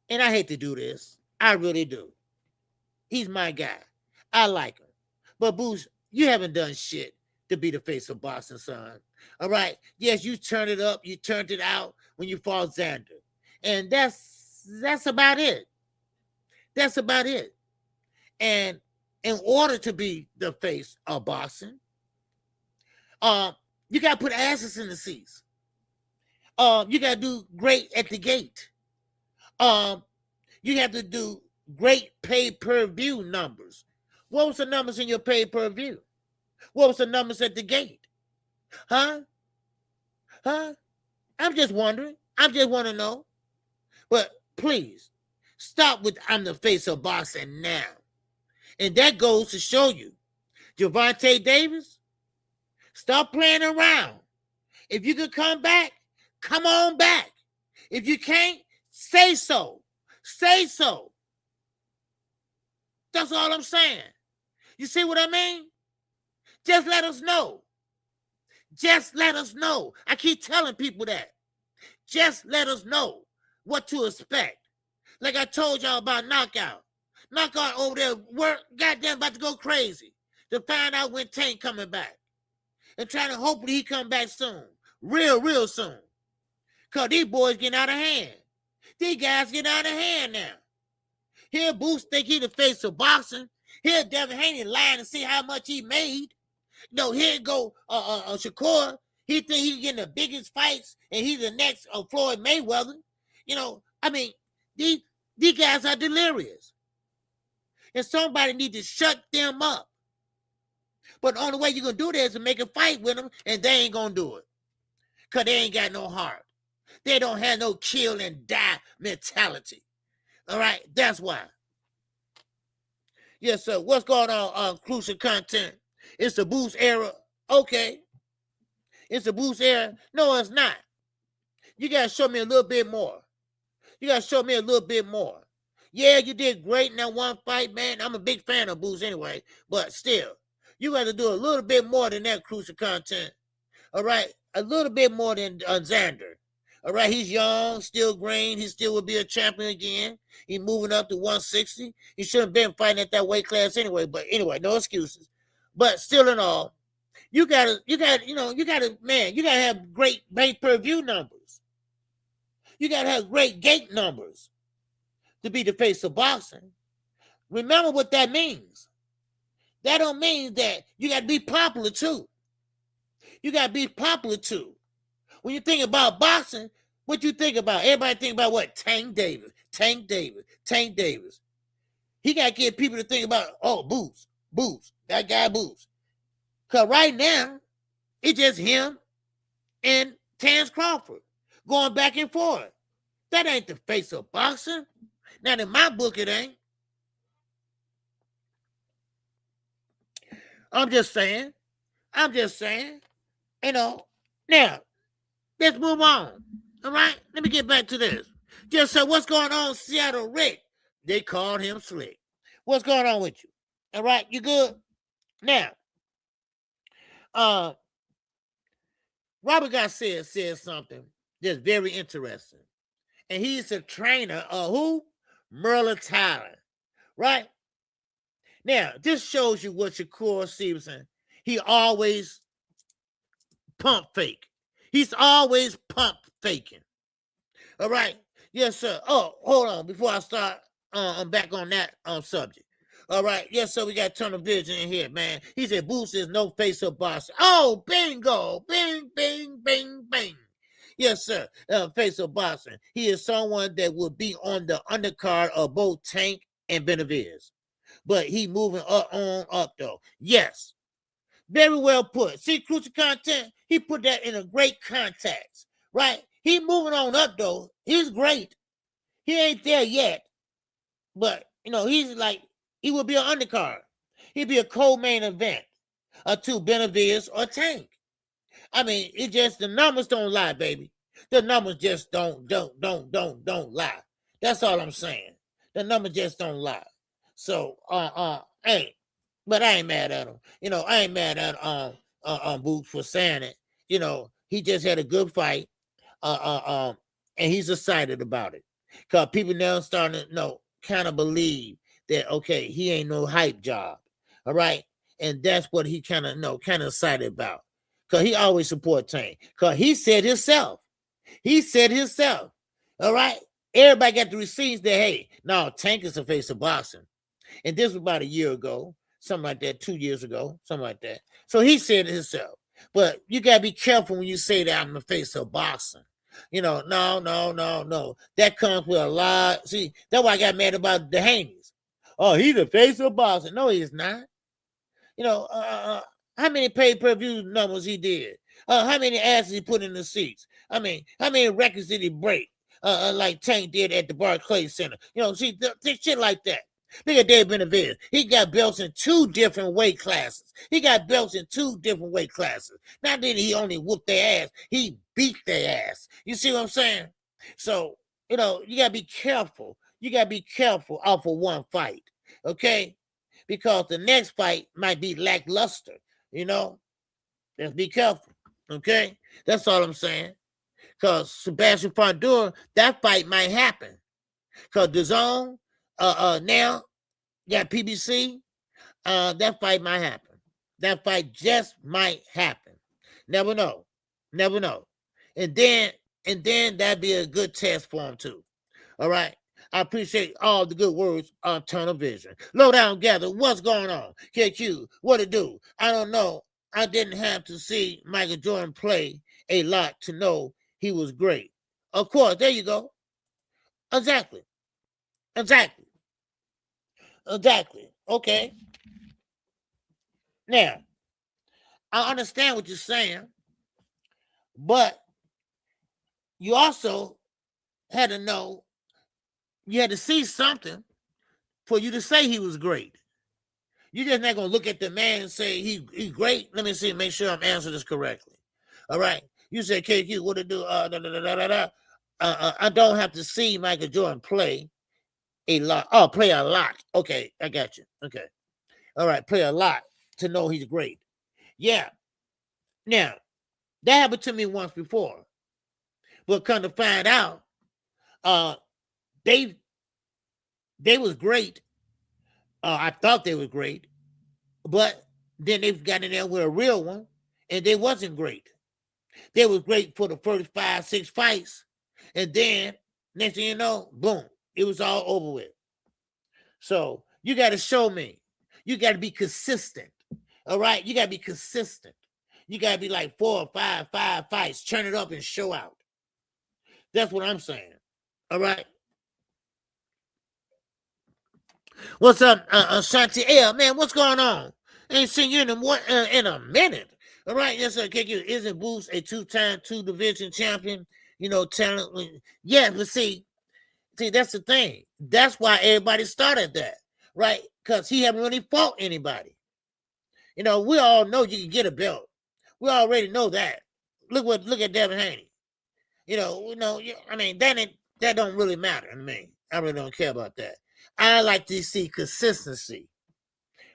And I hate to do this. I really do. He's my guy. I like him. But Boots, you haven't done shit to be the face of boxing, son. All right? Yes, you turned it up. You turned it out when you fought Xander. And that's about it. That's about it. And in order to be the face of boxing, you got to put asses in the seats. You got to do great at the gate. You have to do great pay-per-view numbers. What was the numbers in your pay-per-view? What was the numbers at the gate? Huh? I'm just wondering. I just want to know. But please, stop with I'm the face of boxing now. And that goes to show you, Gervonta Davis, stop playing around. If you can come back, come on back. If you can't, say so. Say so. That's all I'm saying. You see what I mean? Just let us know. Just let us know. I keep telling people that. Just let us know what to expect. Like I told y'all about Knockout. Knockout over there, goddamn about to go crazy to find out when Tank coming back. And trying to hopefully he come back soon. Real soon. Because these boys getting out of hand. These guys getting out of hand now. Here Boots think he the face of boxing. Here Devin Haney lying to see how much he made. No, here go Shakur. He think he's getting the biggest fights and he's the next Floyd Mayweather. I mean, these guys are delirious. And somebody need to shut them up. But the only way you're going to do that is to make a fight with them, and they ain't going to do it. Because they ain't got no heart. They don't have no kill and die mentality. All right? That's why. Yes, sir. What's going on, Crucial Content? It's the Boost era. Okay. It's the Boost era. No, it's not. You got to show me a little bit more. Yeah, you did great in that one fight, man. I'm a big fan of Boost anyway. But still, you got to do a little bit more than that, Crucial Content. All right? A little bit more than Xander. All right? He's young, still green. He still will be a champion again. He's moving up to 160. He shouldn't have been fighting at that weight class anyway. But anyway, no excuses. But still in all, you gotta have great pay-per-view numbers. You gotta have great gate numbers to be the face of boxing. Remember what that means. That don't mean that you gotta be popular too. When you think about boxing, what you think about? Everybody think about what? Tank Davis. He gotta get people to think about, Boots. That guy Boots. Because right now, it's just him and Terrence Crawford going back and forth. That ain't the face of boxing. Now, in my book, it ain't. I'm just saying. Now, Let's move on. All right, let me get back to this. Just so what's going on, Seattle Rick? They called him Slick. What's going on with you? All right, you good? Now, Robert Garcia said something that's very interesting. And he's a trainer of who? MURATALLA. Right? Now, this shows you what Shakur Stevenson, he always pump fake. He's always pump faking. All right? Yes, sir. Oh, hold on. Before I start, I'm back on that subject. All right. Yes, sir. We got Tunnel Vision in here, man. He said, Boost is no face of boxing. Oh, bingo. Bing, bing, bing, bing. Yes, sir. Face of boxing. He is someone that will be on the undercard of both Tank and Benavidez. But he moving up, though. Yes. Very well put. See, Crucial Content, he put that in a great context, right? He moving on up, though. He's great. He ain't there yet. But, he's like, he will be an undercard. He'd be a co-main event to Benavidez or Tank. I mean, it just, the numbers don't lie, baby. The numbers just don't lie. That's all I'm saying. The numbers just don't lie. So, hey, but I ain't mad at him. I ain't mad at Boots for saying it. He just had a good fight. And he's excited about it. Because people now starting to kind of believe that, okay, he ain't no hype job. All right. And that's what he kind of excited about. Because he always support Tank. Because he said himself. All right. Everybody got the receipts that, hey, no, Tank is the face of boxing. And this was about a year ago, something like that, 2 years ago, something like that. So he said it himself. But you got to be careful when you say that I'm the face of boxing. No. That comes with a lot. See, that's why I got mad about the Haney's. Oh, he's the face of boxing. No, he's not. How many pay-per-view numbers he did? How many asses he put in the seats? I mean, how many records did he break? Like Tank did at the Barclays Center. See, shit like that. Look at Dave Benavidez. He got belts in 2 different weight classes. Not that he only whooped their ass. He beat their ass. You see what I'm saying? So, you got to be careful. You got to be careful off of one fight. Okay? Because the next fight might be lackluster. Let's be careful. Okay? That's all I'm saying. Because Sebastian Fondura, that fight might happen. Because DAZN, now got PBC, that fight might happen. That fight just might happen. Never know. And then that'd be a good test for him too. All right. I appreciate all the good words on Tunnel Vision. Low down gather, what's going on? KQ, what it do? I don't know. I didn't have to see Michael Jordan play a lot to know he was great. Of course, there you go. Exactly. Okay. Now, I understand what you're saying, but you also had to know, you had to see something for you to say he was great. You're just not going to look at the man and say he's great. Let me see, make sure I'm answering this correctly. All right. You said, KQ, what to do? I don't have to see Michael Jordan play a lot. Oh, play a lot. Okay, I got you. Okay. All right, play a lot to know he's great. Yeah. Now, that happened to me once before. But come to find out, they was great. I thought they were great. But then they've got in there with a real one, and they wasn't great. They was great for the first 5-6 fights. And then, next thing you know, boom, it was all over with. So you got to show me. You got to be consistent. All right? You got to be consistent. You got to be like 4 or 5 fights. Turn it up and show out. That's what I'm saying. All right? What's up, Shanti L? Man, what's going on? Ain't seen you in a minute. All right? Yes, sir. KQ, isn't Boost a 2-time 2-division champion? Talent. Yeah, but see, that's the thing. That's why everybody started that, right? Because he haven't really fought anybody. We all know you can get a belt. We already know that. Look at Devin Haney. I mean, that don't really matter to me. I really don't care about that. I like to see consistency,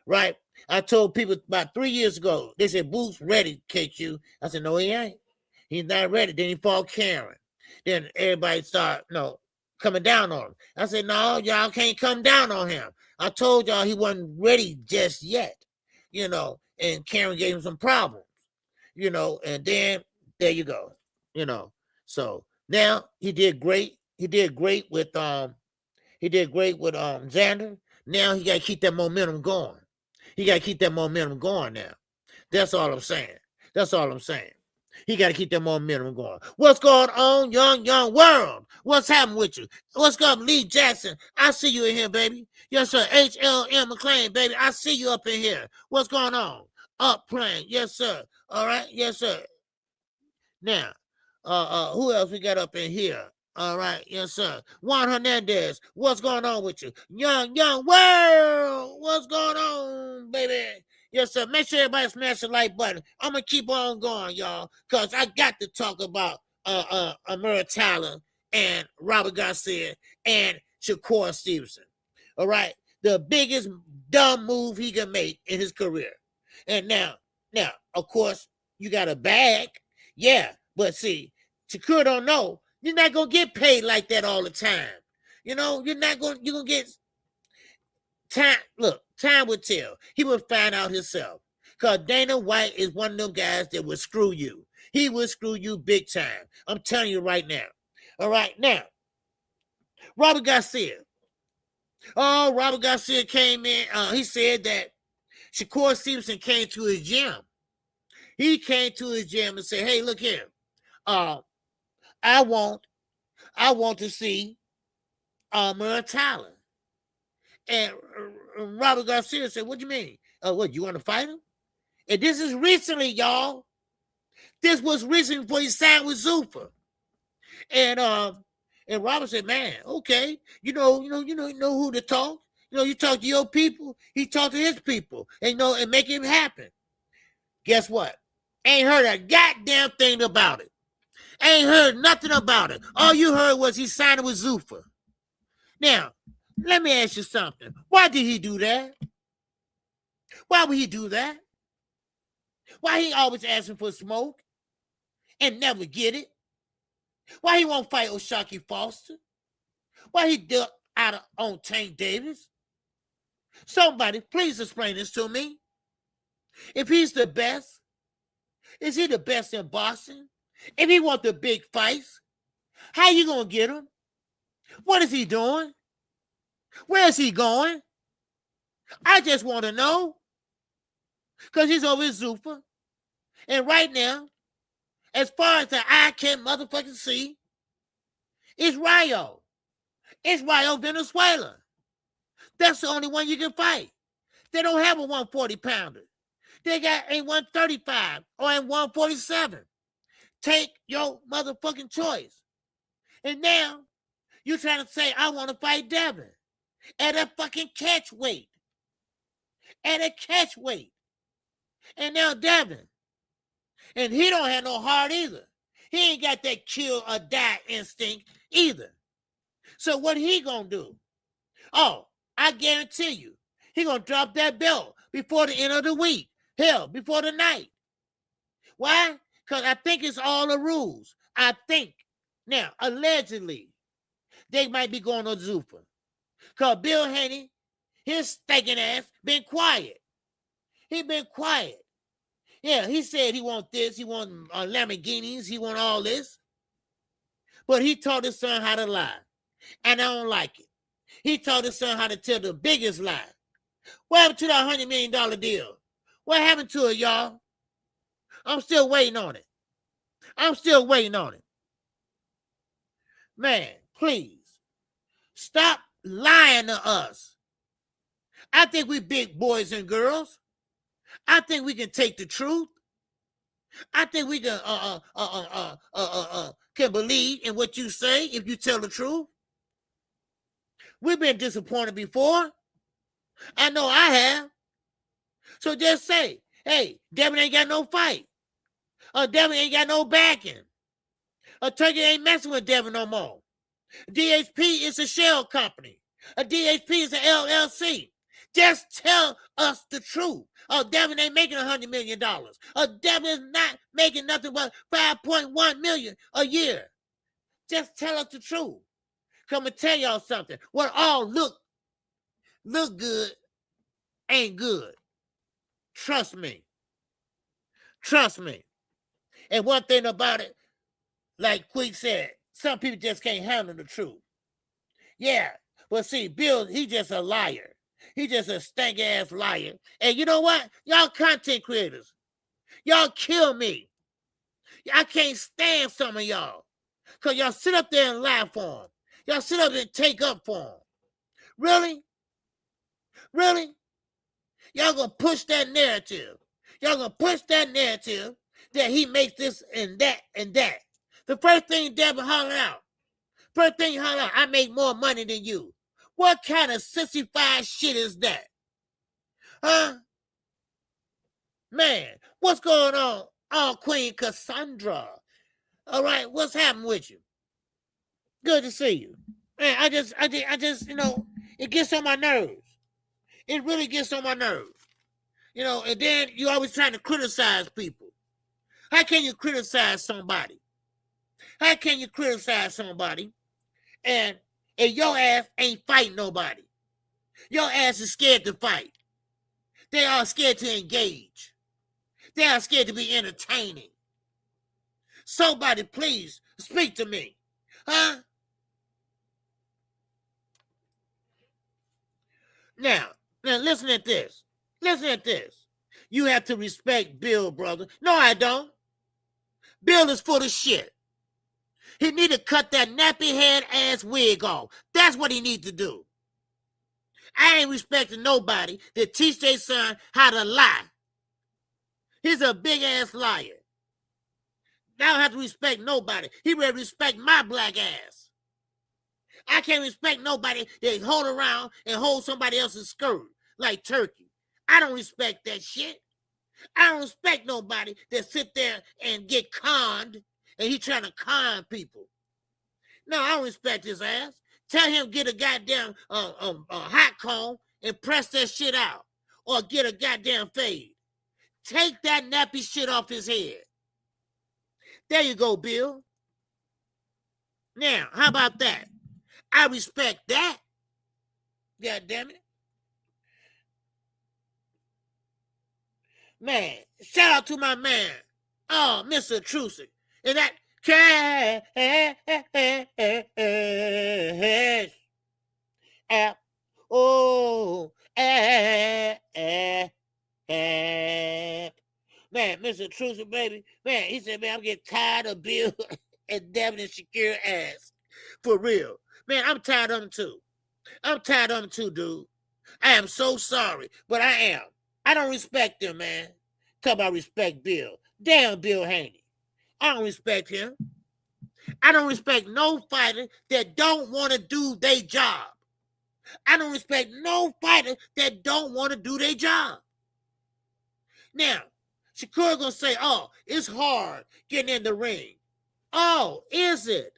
right? I told people about 3 years ago, they said, Boots ready, KQ. I said, no, he ain't. He's not ready. Then he fought Karen. Then everybody start, coming down on him. I said, no, y'all can't come down on him. I told y'all he wasn't ready just yet, and Karen gave him some problems, and then there you go, So now he did great. He did great with Xander. Now he got to keep that momentum going. Now. That's all I'm saying. He got to keep that momentum going. What's going on, young world? What's happening with you? What's going on, Lee Jackson? I see you in here, baby. Yes, sir. HLM McLean, baby. I see you up in here. What's going on? Up playing. Yes, sir. All right. Yes, sir. Now, who else we got up in here? All right. Yes, sir. Juan Hernandez. What's going on with you? Young world. What's going on, baby? Yes, sir. Make sure everybody smash the like button. I'm going to keep on going, y'all, because I got to talk about MURATALLA and Robert Garcia and Shakur Stevenson. All right? The biggest dumb move he can make in his career. And now, of course, you got a bag. Yeah, but see, Shakur don't know. You're not going to get paid like that all the time. You're going to get time. Look, time will tell. He will find out himself. Because Dana White is one of them guys that will screw you. He will screw you big time. I'm telling you right now. All right, now, Robert Garcia. Oh, Robert Garcia came in. He said that Shakur Stevenson came to his gym. He came to his gym and said, hey, look here. I want to see MURATALLA. And Robert Garcia said, what do you mean? What, you want to fight him? And this is recently, y'all. This was recently before he signed with Zuffa. And Robert said, man, okay, you know who to talk. You talk to your people, he talked to his people, and make him happen. Guess what? Ain't heard a goddamn thing about it. Ain't heard nothing about it. All you heard was he signed with Zuffa. Now, let me ask you something. Why did he do that? Why would he do that? Why he always asking for smoke and never get it? Why he won't fight O'Shaquie Foster? Why he ducked out on Tank Davis? Somebody, please explain this to me. If he's the best, is he the best in boxing? If he wants the big fights, how you gonna get him? What is he doing? Where is he going? I just want to know. Because he's over at Zuffa. And right now, as far as the eye can motherfucking see, it's Rayo. It's Rayo Venezuela. That's the only one you can fight. They don't have a 140-pounder. They got a 135 or a 147. Take your motherfucking choice. And now, you're trying to say, I want to fight Devin at a fucking catch weight. At a catch weight. And now Devin. And he don't have no heart either. He ain't got that kill or die instinct either. So what he gonna do? Oh, I guarantee you, he gonna drop that belt before the end of the week. Hell, before the night. Why? Because I think it's all the rules. I think. Now, allegedly, they might be going on Zuffa. Because Bill Haney, his stinking ass, been quiet. He been quiet. Yeah, he said he want this, he want Lamborghinis, he want all this. But he taught his son how to lie. And I don't like it. He taught his son how to tell the biggest lie. What happened to that $100 million deal? What happened to it, y'all? I'm still waiting on it. Man, please. Stop lying to us. I think we big boys and girls. I think we can take the truth. I think we can believe in what you say if you tell the truth. We've been disappointed before. I know I have. So just say, hey, Devin ain't got no fight. Devin ain't got no backing. A Turkey ain't messing with Devin no more. DHP is a shell company. A DHP is an LLC. Just tell us the truth. Oh, Devin ain't making $100 million. Oh, Devin is not making nothing but $5.1 million a year. Just tell us the truth. Come and tell y'all something. What all look good ain't good. Trust me. Trust me. And one thing about it, like Quick said, some people just can't handle the truth. Yeah, but see, Bill, he just a liar. He just a stank-ass liar. And you know what? Y'all content creators, y'all kill me. I can't stand some of y'all. Because y'all sit up there and laugh for him. Y'all sit up and take up for him. Really? Really? Y'all gonna push that narrative. Y'all gonna push that narrative that he makes this and that and that. The first thing Devin hollered out. First thing you holler out, I make more money than you. What kind of sissified shit is that? Huh? Man, what's going on? Oh, Queen Cassandra. All right, what's happening with you? Good to see you. Man, I just, you know, it gets on my nerves. It really gets on my nerves. You know, and then you always trying to criticize people. How can you criticize somebody? How can you criticize somebody and your ass ain't fighting nobody? Your ass is scared to fight. They are scared to engage. They are scared to be entertaining. Somebody please speak to me. Huh? Now listen at this. Listen at this. You have to respect Bill, brother. No, I don't. Bill is full of shit. He need to cut that nappy head ass wig off. That's what he needs to do. I ain't respecting nobody that teach their son how to lie. He's a big ass liar. I don't have to respect nobody. He better respect my black ass. I can't respect nobody that hold around and hold somebody else's skirt like Turkey. I don't respect that shit. I don't respect nobody that sit there and get conned and he trying to con people. No, I don't respect his ass. Tell him get a goddamn hot comb and press that shit out. Or get a goddamn fade. Take that nappy shit off his head. There you go, Bill. Now, how about that? I respect that. God damn it. Man, shout out to my man. Oh, Mr. Trusick. And that cash app. Oh, man, Mr. Trusick, baby. Man, he said, man, I'm getting tired of Bill and Devin and SHAKUR ass. For real. Man, I'm tired of them too. I'm tired of them too, dude. I am so sorry, but I am. I don't respect them, man. Talk about respect Bill. Damn Bill Haney. I don't respect him. I don't respect no fighter that don't want to do their job. I don't respect no fighter that don't want to do their job. Now, SHAKUR gonna say, oh, it's hard getting in the ring. Oh, is it?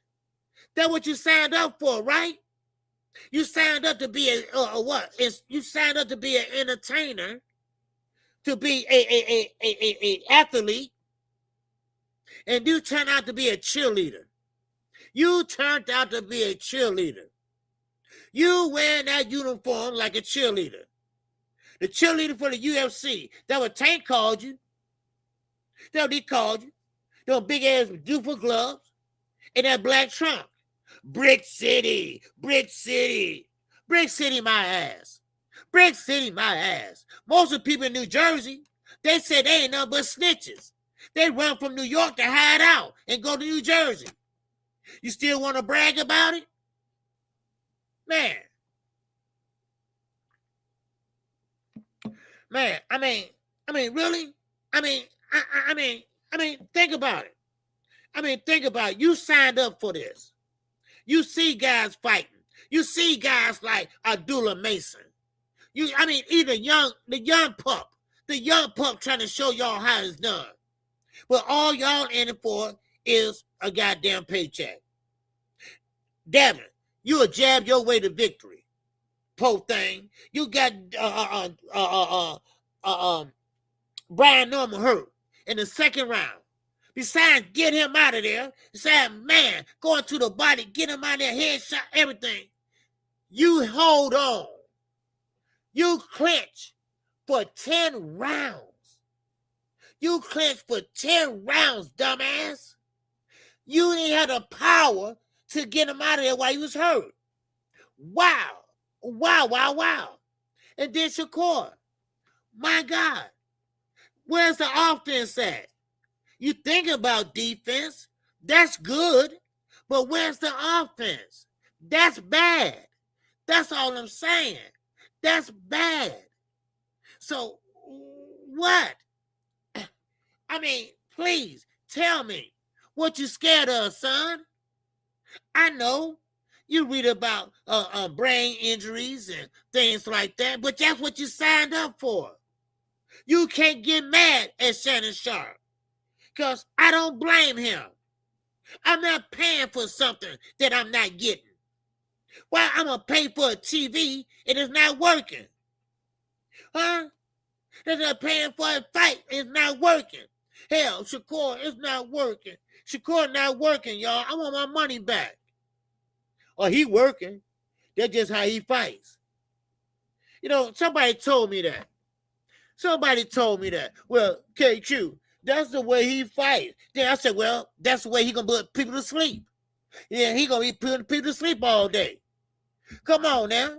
That's what you signed up for, right? You signed up to be what? You signed up to be an entertainer, to be a athlete, and you turned out to be a cheerleader. You turned out to be a cheerleader. You wearing that uniform like a cheerleader. The cheerleader for the UFC. That's what Tank called you. That's what he called you. Those big ass duper gloves and that black trunk. Brick City, Brick City, Brick City my ass. Brick City my ass. Most of the people in New Jersey, they said they ain't nothing but snitches. They run from New York to hide out and go to New Jersey. You still want to brag about it? Man. Man, I mean, really? I mean, think about it. Think about it. You signed up for this. You see guys fighting. You see guys like Abdullah Mason. Even the young pup trying to show y'all how it's done. But all y'all in it for is a goddamn paycheck. Devin, you jab your way to victory. Po thing. You got Brian Norman hurt in the second round. Besides, get him out of there. Besides, man, going to the body, get him out of there, headshot, everything. You hold on. You clinch for 10 rounds. You clinch for 10 rounds, dumbass. You didn't have the power to get him out of there while he was hurt. Wow. Wow, wow, wow. And then Shakur, my God, where's the offense at? You think about defense, that's good, but where's the offense? That's bad. That's all I'm saying. That's bad. So, what? I mean, please tell me what you scared of, son. I know you read about brain injuries and things like that, but that's what you signed up for. You can't get mad at Shannon Sharp because I don't blame him. I'm not paying for something that I'm not getting. Why I'm going to pay for a TV and it's not working? Huh? They're not paying for a fight. It's not working. Hell, Shakur, it's not working. Shakur not working, y'all. I want my money back. Or he working. That's just how he fights. You know, somebody told me that. Somebody told me that. Well, KQ, that's the way he fights. Then I said, well, that's the way he going to put people to sleep. Yeah, he going to be putting people to sleep all day. Come on now.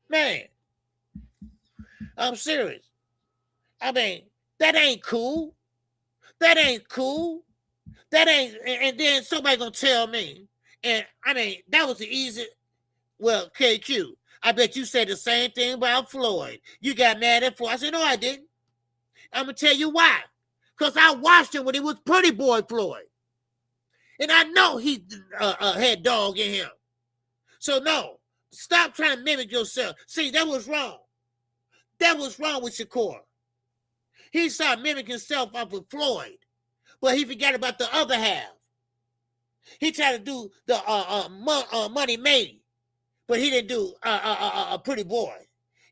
Man. I'm serious. I mean, that ain't cool. That ain't cool. That ain't, and then somebody gonna tell me, and I mean, that was the easy, well, KQ, I bet you said the same thing about Floyd. You got mad at Floyd. I said, no, I didn't. I'm gonna tell you why. Because I watched him when he was Pretty Boy Floyd. And I know he had dog in him. So no, stop trying to mimic yourself. See, that was wrong. That was wrong with Shakur. He started mimicking himself off of Floyd, but he forgot about the other half. He tried to do the Money Made, but he didn't do a Pretty Boy.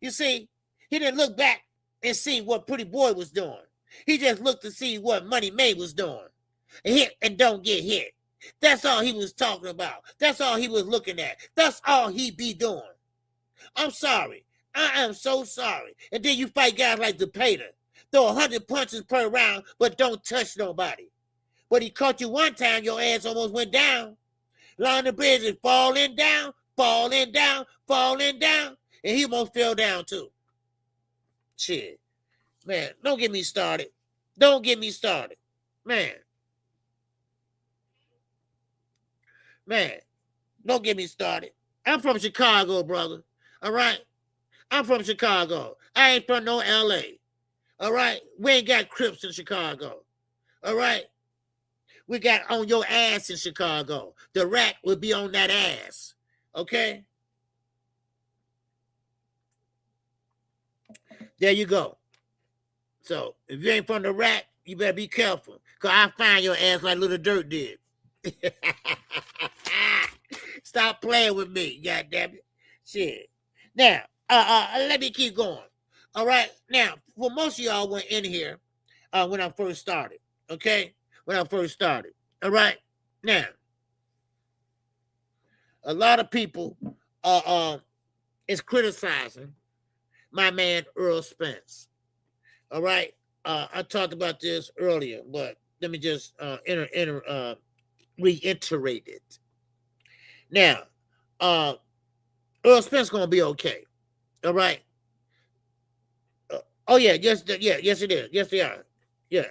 You see, he didn't look back and see what Pretty Boy was doing. He just looked to see what Money Made was doing. Hit and don't get hit. That's all he was talking about. That's all he was looking at. That's all he be doing. I'm sorry. I am so sorry. And then you fight guys like DePater. Throw 100 punches per round, but don't touch nobody. But he caught you one time, your ass almost went down. Line the bridge is falling down, falling down, falling down. And he almost fell down too. Shit. Man, don't get me started. Don't get me started. Man. Man, don't get me started. I'm from Chicago, brother. All right? I'm from Chicago. I ain't from no L.A. All right? We ain't got Crips in Chicago. All right? We got on your ass in Chicago. The rat will be on that ass. Okay? There you go. So, if you ain't from the rat, you better be careful. Because I'll find your ass like Little Dirt did. Stop playing with me, goddammit. Shit. Now, let me keep going. All right? Now, for most of y'all went in here when I first started. Okay? When I first started. All right? Now, a lot of people is criticizing my man Earl Spence. All right? I talked about this earlier, but let me just reiterate it. Now, Earl Spence gonna be okay. All right. Oh yeah, yes it is. Yes they are. Yeah,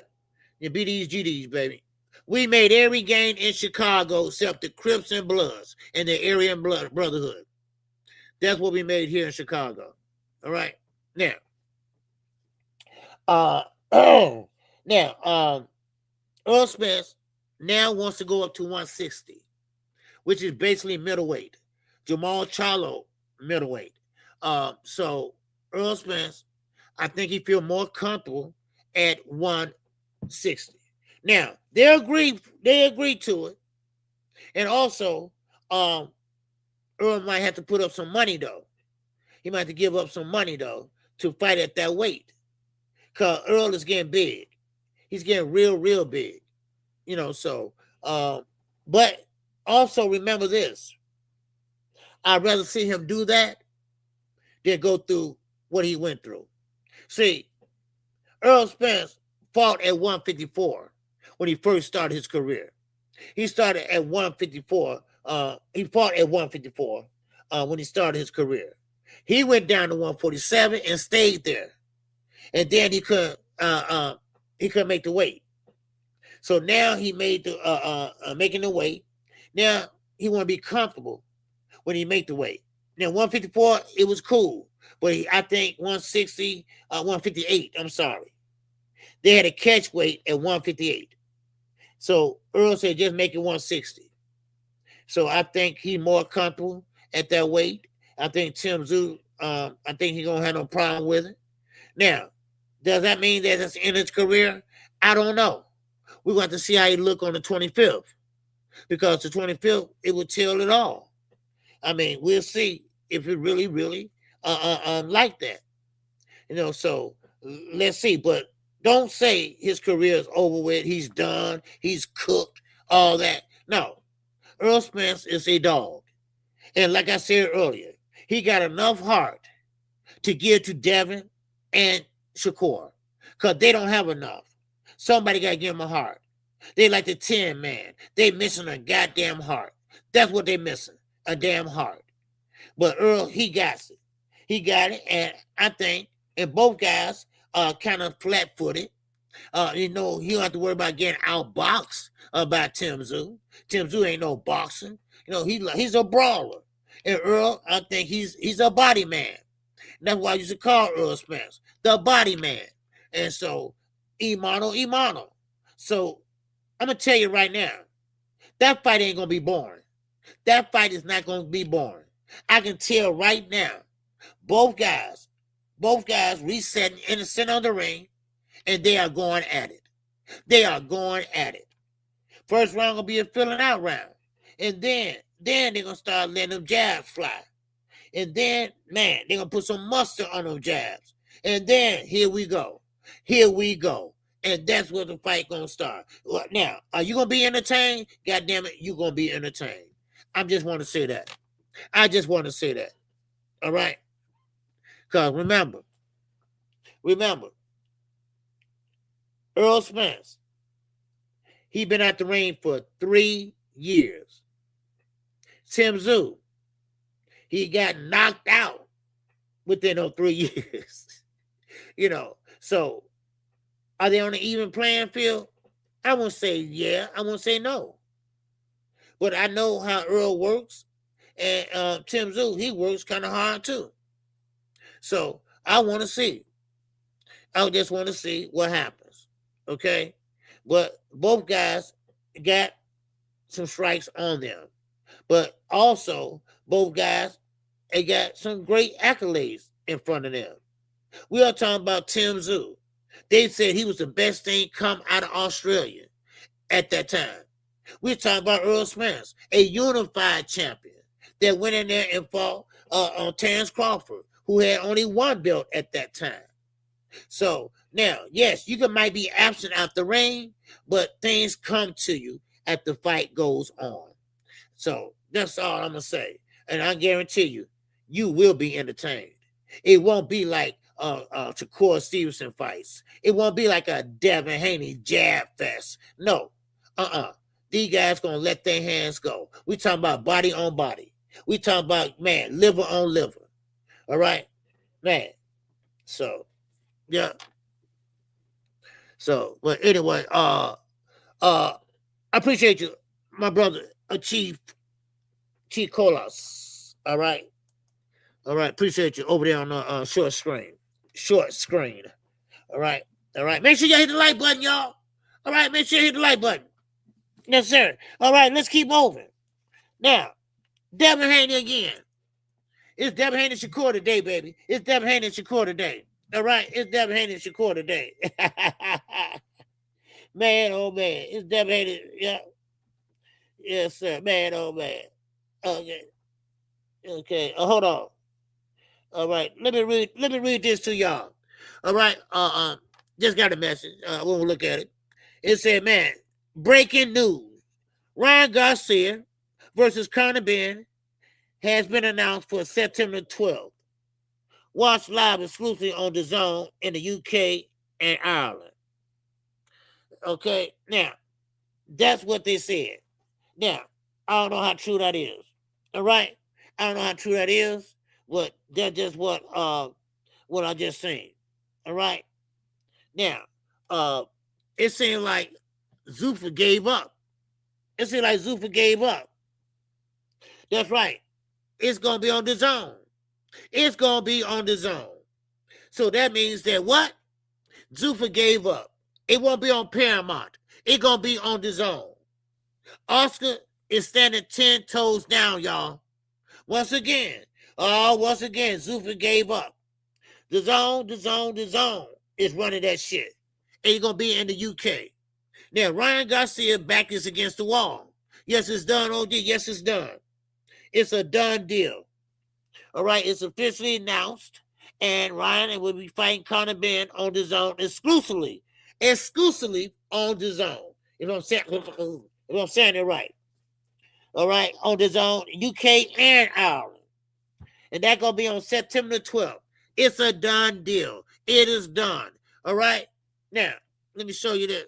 you BDs, GDs, baby. We made every game in Chicago except the Crips and Bloods and the Aryan Brotherhood. That's what we made here in Chicago. All right. Now, Earl Spence now wants to go up to 160, which is basically middleweight. Jamal Charlo, middleweight. So Earl Spence, I think he feel more comfortable at 160 Now they agreed to it, and also Earl might have to put up some money though. He might have to give up some money though to fight at that weight, cause Earl is getting big. He's getting real big, So, but also remember this: I'd rather see him do that than go through what he went through. See, Earl Spence fought at 154 when he first started his career. He started at 154. He fought at 154 when he started his career. He went down to 147 and stayed there, and then he couldn't make the weight. So now he made making the weight. Now he want to be comfortable when he make the weight. Now 154, it was cool, but I think 160, 158. I'm sorry, they had a catch weight at 158. So Earl said just make it 160. So I think he's more comfortable at that weight. I think Tim Tszyu, I think he's gonna have no problem with it. Now, does that mean that that's the end of his career? I don't know. We're going to see how he look on the 25th, because the 25th, it will tell it all. I mean, we'll see if it really like that. So let's see. But don't say his career is over with. He's done. He's cooked. All that. No. Earl Spence is a dog. And like I said earlier, he got enough heart to give to Devin and Shakur, because they don't have enough. Somebody got to give him a heart. They like the 10 man. They missing a goddamn heart. That's what they missing, a damn heart. But Earl, he got it. He got it, and I think, and both guys are kind of flat-footed. He don't have to worry about getting outboxed by Tim Tszyu. Tim Tszyu ain't no boxing. He's a brawler. And Earl, I think he's a body man. That's why I used to call Earl Spence the body man. And so, Imano. So, I'm going to tell you right now, that fight ain't going to be boring. That fight is not going to be boring. I can tell right now, both guys resetting in the center of the ring, and they are going at it. They are going at it. First round going to be a filling out round. And then they're going to start letting them jabs fly. And then, man, they're going to put some mustard on them jabs. And then, here we go. And that's where the fight going to start. Now, are you going to be entertained? God damn it, you're going to be entertained. I just want to say that. All right? Because remember, Earl Spence, he been at the ring for 3 years. Tim Tszyu, he got knocked out within those 3 years. So are they on an even playing field? I won't say yeah. I won't say no. But I know how Earl works. And Tim Tszyu, he works kind of hard too. So I want to see. I just want to see what happens. Okay? But both guys got some strikes on them. But also, both guys, they got some great accolades in front of them. We are talking about Tim Tszyu. They said he was the best thing come out of Australia at that time. We're talking about Earl Spence, a unified champion that went in there and fought on Terrence Crawford, who had only one belt at that time. So now, yes, you might be absent out the ring, but things come to you as the fight goes on. So that's all I'm going to say. And I guarantee you, you will be entertained. It won't be like Shakur Stevenson fights. It won't be like a Devin Haney jab fest. No. These guys going to let their hands go. We talking about body on body. We talking about, man, liver on liver. All right? Man. So, yeah. So, but anyway, I appreciate you, my brother, Chief Colas. All right? All right, appreciate you over there on the short screen. All right. Make sure you hit the like button, y'all. All right, make sure you hit the like button. Yes, sir. All right, let's keep moving. Now, Devin Haney again. It's Devin Haney Shakur today, baby. It's Devin Haney Shakur today. All right, it's Devin Haney Shakur today. Man, oh man, it's devastated. Yeah, yes, sir. Man, oh man. Okay, okay. Hold on. All right, let me read. Let me read this to y'all. All right. Just got a message. We'll look at it. It said, "Man, breaking news: Ryan Garcia versus Conor Ben has been announced for September 12th. Watch live exclusively on DAZN in the UK and Ireland." Okay, now that's what they said. Now I don't know how true that is. All right, I don't know how true that is. But that's just what I just seen. All right, now it seemed like Zuffa gave up. It seemed like Zuffa gave up. That's right. It's gonna be on DAZN. It's gonna be on DAZN. So that means that what? Zuffa gave up. It won't be on Paramount. It's gonna be on DAZN. Oscar is standing 10 toes down, y'all. Once again, Zuffa gave up. DAZN is running that shit. And you're gonna be in the UK. Now, Ryan Garcia back is against the wall. Yes, it's done, OG. Yes, it's done. It's a done deal. All right, it's officially announced. And Ryan will be fighting Conor Ben on DAZN exclusively on DAZN. If I'm saying it right. All right, on DAZN, UK and Ireland. And that's going to be on September 12th. It's a done deal. It is done. All right? Now, let me show you this.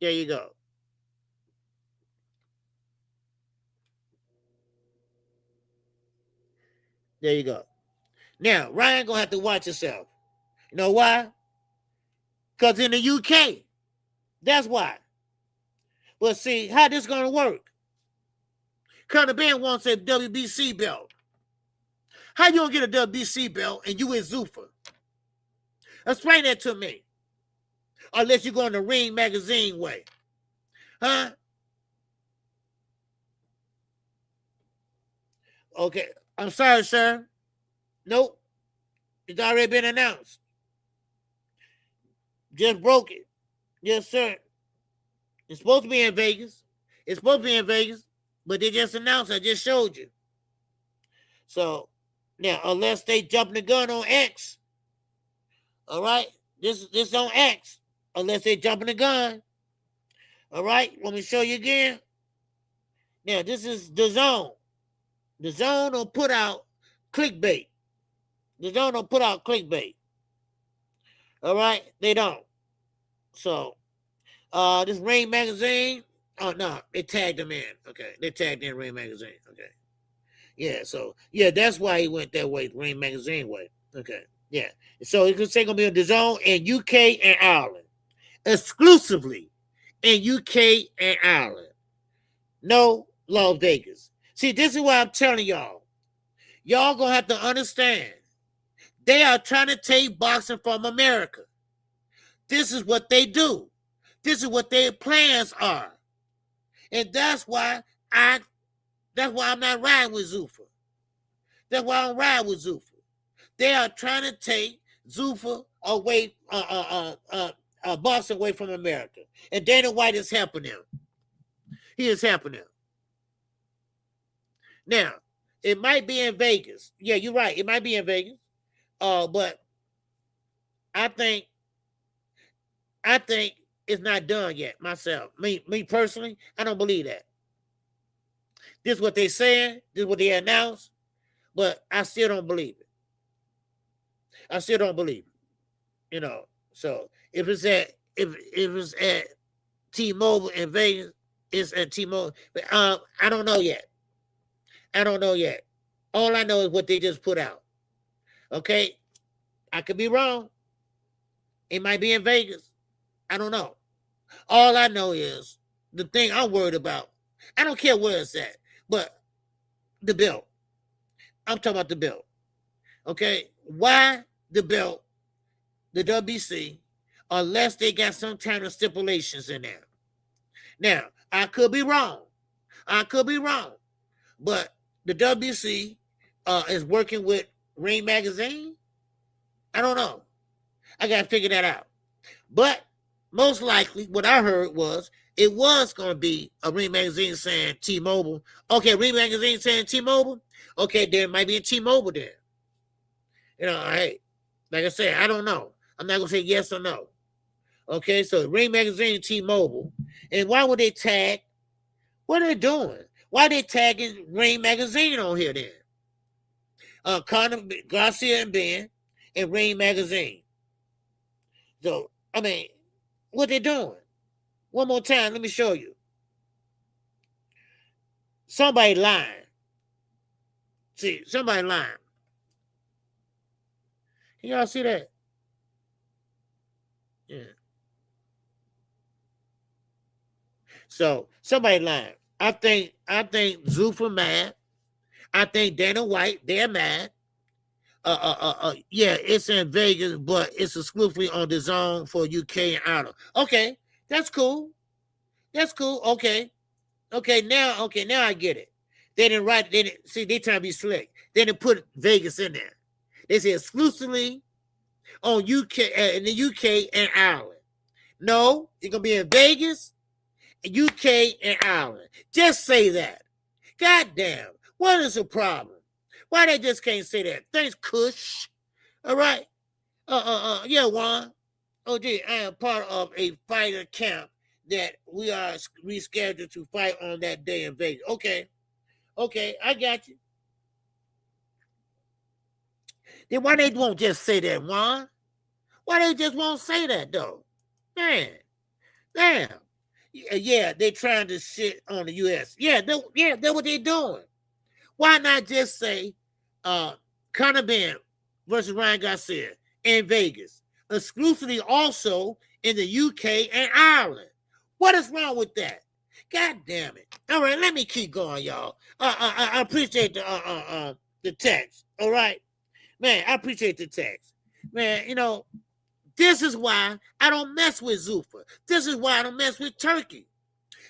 There you go. There you go. Now, Ryan going to have to watch himself. You know why? Because in the UK. That's why. But see, how this going to work? Conor Ben wants a WBC belt. How you going to get a WBC belt and you in Zuffa? Explain that to me. Unless you're going the Ring Magazine way. Huh? Okay. I'm sorry, sir. Nope. It's already been announced. Just broke it. Yes, sir. It's supposed to be in Vegas. It's supposed to be in Vegas. But they just announced. I just showed you. So, now, unless they jumping the gun on X. All right? This on X. Unless they jumping the gun. All right? Let me show you again. Now, this is DAZN. DAZN don't put out clickbait. DAZN don't put out clickbait. All right? They don't. So, this Ring Magazine. Oh, no. They tagged them in. Okay. They tagged in Ring Magazine. Okay. Yeah, so, yeah, that's why he went that way, Ring Magazine way. Okay. Yeah. So, it's going to be on DAZN in UK and Ireland. Exclusively in UK and Ireland. No Las Vegas. See, this is what I'm telling y'all. Y'all going to have to understand. They are trying to take boxing from America. This is what they do. This is what their plans are. And that's why I'm not riding with Zuffa. That's why I'm riding with Zuffa. They are trying to take Zuffa away, boxing away from America. And Dana White is helping them. He is helping them. Now, it might be in Vegas. Yeah, you're right. It might be in Vegas. But I think it's not done yet myself. Me personally, I don't believe that. This is what they saying. This is what they announced. But I still don't believe it. I still don't believe it. You know. So if it's at T-Mobile in Vegas, it's at T-Mobile. But I don't know yet. All I know is what they just put out. Okay? I could be wrong. It might be in Vegas. I don't know. All I know is the thing I'm worried about. I don't care where it's at, but the belt. I'm talking about the belt. Okay? Why the belt, the WBC, unless they got some kind of stipulations in there? Now, I could be wrong. But the WBC is working with Ring Magazine. I don't know. I got to figure that out. But most likely, what I heard was it was going to be a Ring Magazine saying T-Mobile. Okay, Ring Magazine saying T-Mobile. Okay, there might be a T-Mobile there. You know, hey, like I said, I don't know. I'm not going to say yes or no. Okay, so Ring Magazine, T-Mobile. And why would they tag? What are they doing? Why are they tagging Ring Magazine on here then? Conor Garcia and Ben and Ring Magazine. So, I mean, what they doing? One more time, let me show you. Somebody lying. See, somebody lying. Can y'all see that? Yeah. So somebody lying. I think Zuffa mad. I think Dana White, they're mad. Yeah, it's in Vegas, but it's exclusively on the zone for UK and Ireland. Okay, that's cool. That's cool. Okay, now I get it. They didn't write. They didn't see. They trying to be slick. They didn't put Vegas in there. They said exclusively on UK in the UK and Ireland. No, it's gonna be in Vegas, UK and Ireland. Just say that. God damn, what is the problem? Why they just can't say that? Thanks, Kush. All right. Yeah, Juan. Oh, gee, I am part of a fighter camp that we are rescheduled to fight on that day in Vegas. Okay, I got you. Then why they won't just say that, Juan? Why they just won't say that, though? Man, damn. Yeah, they trying to shit on the U.S. Yeah, that's what they doing. Why not just say Conor Ben versus Ryan Garcia in Vegas, exclusively also in the UK and Ireland? What is wrong with that? God damn it! All right, let me keep going, y'all. I appreciate the text. All right, man, I appreciate the text, man. You know, this is why I don't mess with Zuffa. This is why I don't mess with Turkey.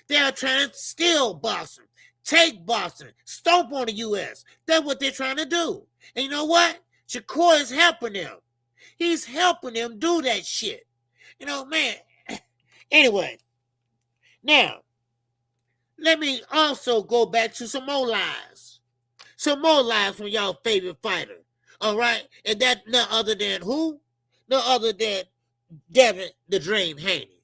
They are trying to steal boxing, take boxing, stomp on the U.S. That's what they're trying to do. And you know what? Shakur is helping them. He's helping them do that shit. You know, man. Anyway, now, let me also go back to some more lies. Some more lies from y'all favorite fighter. All right? And that none other than who? No other than Devin the Dream Haney.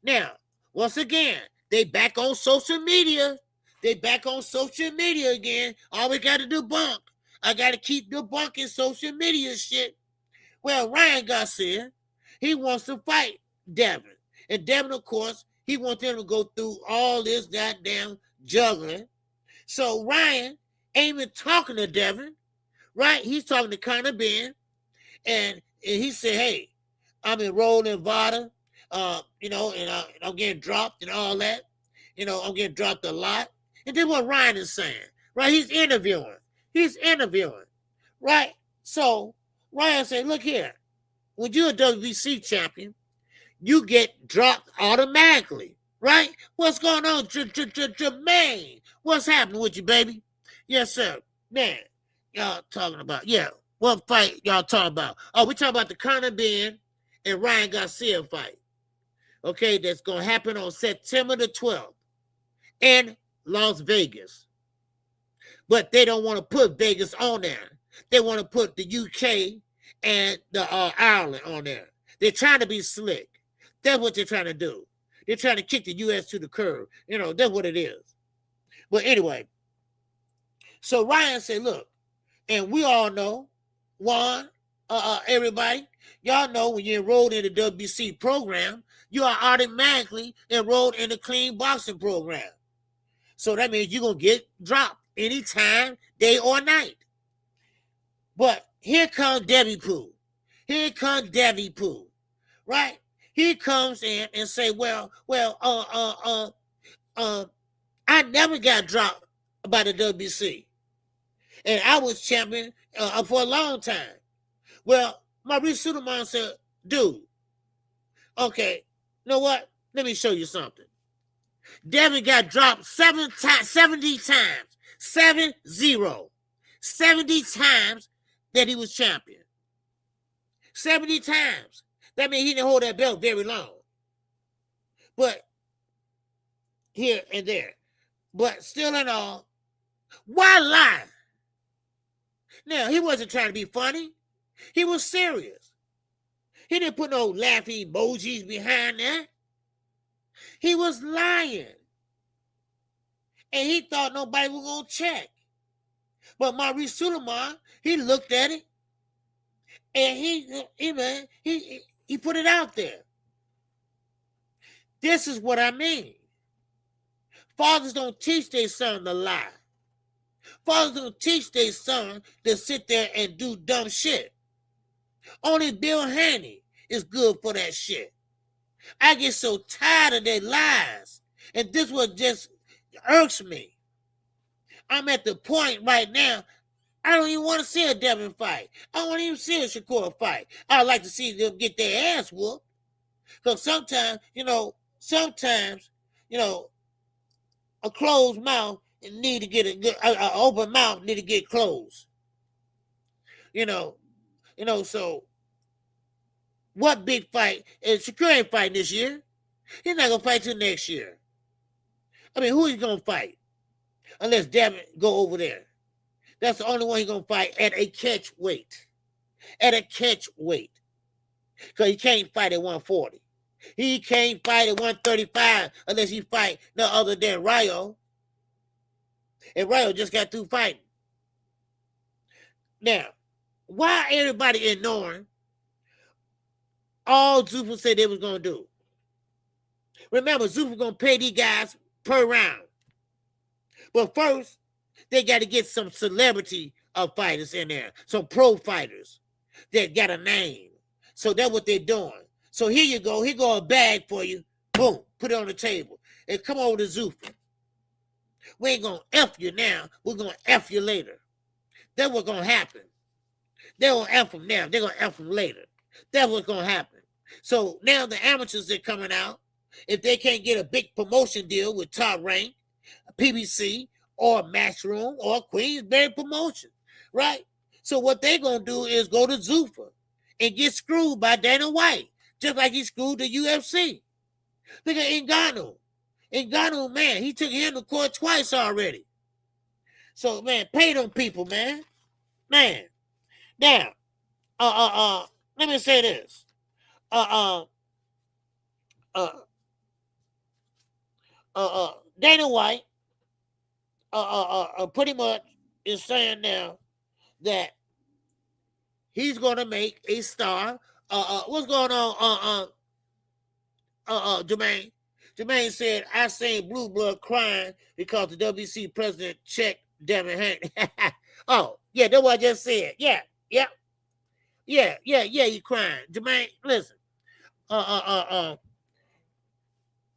Now, once again, they back on social media. They back on social media again. All we got to do bunk. I got to keep debunking social media shit. Well, Ryan Garcia, he wants to fight Devin. And Devin, of course, he wants them to go through all this goddamn juggling. So Ryan ain't even talking to Devin, right? He's talking to Conor Ben. And he said, hey, I'm enrolled in VADA, you know, and I'm getting dropped and all that. You know, I'm getting dropped a lot. And then what Ryan is saying, right? He's interviewing, right? So Ryan said, look here, when you're a WBC champion, you get dropped automatically, right? What's going on, Jermaine? What's happening with you, baby? Yes, sir. Man, y'all talking about, yeah, what fight y'all talking about? Oh, we talking about the Conor Ben and Ryan Garcia fight. Okay, that's going to happen on September the 12th in Las Vegas. But they don't want to put Vegas on there. They want to put the UK and the Ireland on there. They're trying to be slick. That's what they're trying to do. They're trying to kick the U.S. to the curb. You know, that's what it is. But anyway, so Ryan said, look, and we all know, Juan, everybody, y'all know when you enrolled in the WBC program, you are automatically enrolled in the clean boxing program. So that means you're going to get dropped anytime, day or night. But here comes Debbie Pooh. Right? He comes in and say, I never got dropped by the WBC. And I was champion for a long time. Well, Maurice Suleiman said, dude, okay, you know what? Let me show you something. Devin got dropped 70 times. 70 times that he was champion. 70 times. That means he didn't hold that belt very long. but here and there. But still in all, why lie? Now, he wasn't trying to be funny. He was serious. He didn't put no laughing emojis behind that. He was lying. And he thought nobody was going to check. But Maurice Suleiman, he looked at it, and he put it out there. This is what I mean. Fathers don't teach their son to lie. Fathers don't teach their son to sit there and do dumb shit. Only Bill Haney is good for that shit. I get so tired of their lies. And this what just irks me. I'm at the point right now, I don't even want to see a Devin fight. I don't want to even see a Shakur fight. I'd like to see them get their ass whooped. Because sometimes, a closed mouth need to get an open mouth need to get closed. So what big fight? And Shakur ain't fighting this year. He's not gonna fight till next year. I mean, who is gonna fight? Unless Devin go over there. That's the only one he's gonna fight at a catch weight. At a catch weight. Because he can't fight at 140. He can't fight at 135 unless he fight no other than Rayo. And Rayo just got through fighting. Now, why everybody ignoring all Zuffa said they was going to do? Remember, Zuffa going to pay these guys per round. But first, they got to get some celebrity fighters in there. Some pro fighters that got a name. So that's what they're doing. So here you go. Here go a bag for you. Boom. Put it on the table. And come over to Zuffa. We ain't going to F you now. We're going to F you later. That's what's going to happen. They're going to F them now. They're going to F them later. That's what's going to happen. So now the amateurs are coming out. If they can't get a big promotion deal with Top Rank, PBC, or Matchroom, or Queensberry Promotion, right? So what they're going to do is go to Zuffa and get screwed by Dana White, just like he screwed the UFC. Look at Ngannou. Ngannou, man, he took him to court twice already. So, man, pay them people, man. Man. Now, let me say this. Dana White, pretty much is saying now that he's going to make a star. What's going on, Jermaine? Jermaine said, I seen Blue Blood crying because the WC president checked Devin Haney. Oh, yeah, that's what I just said. Yeah, you crying. Jermaine, listen.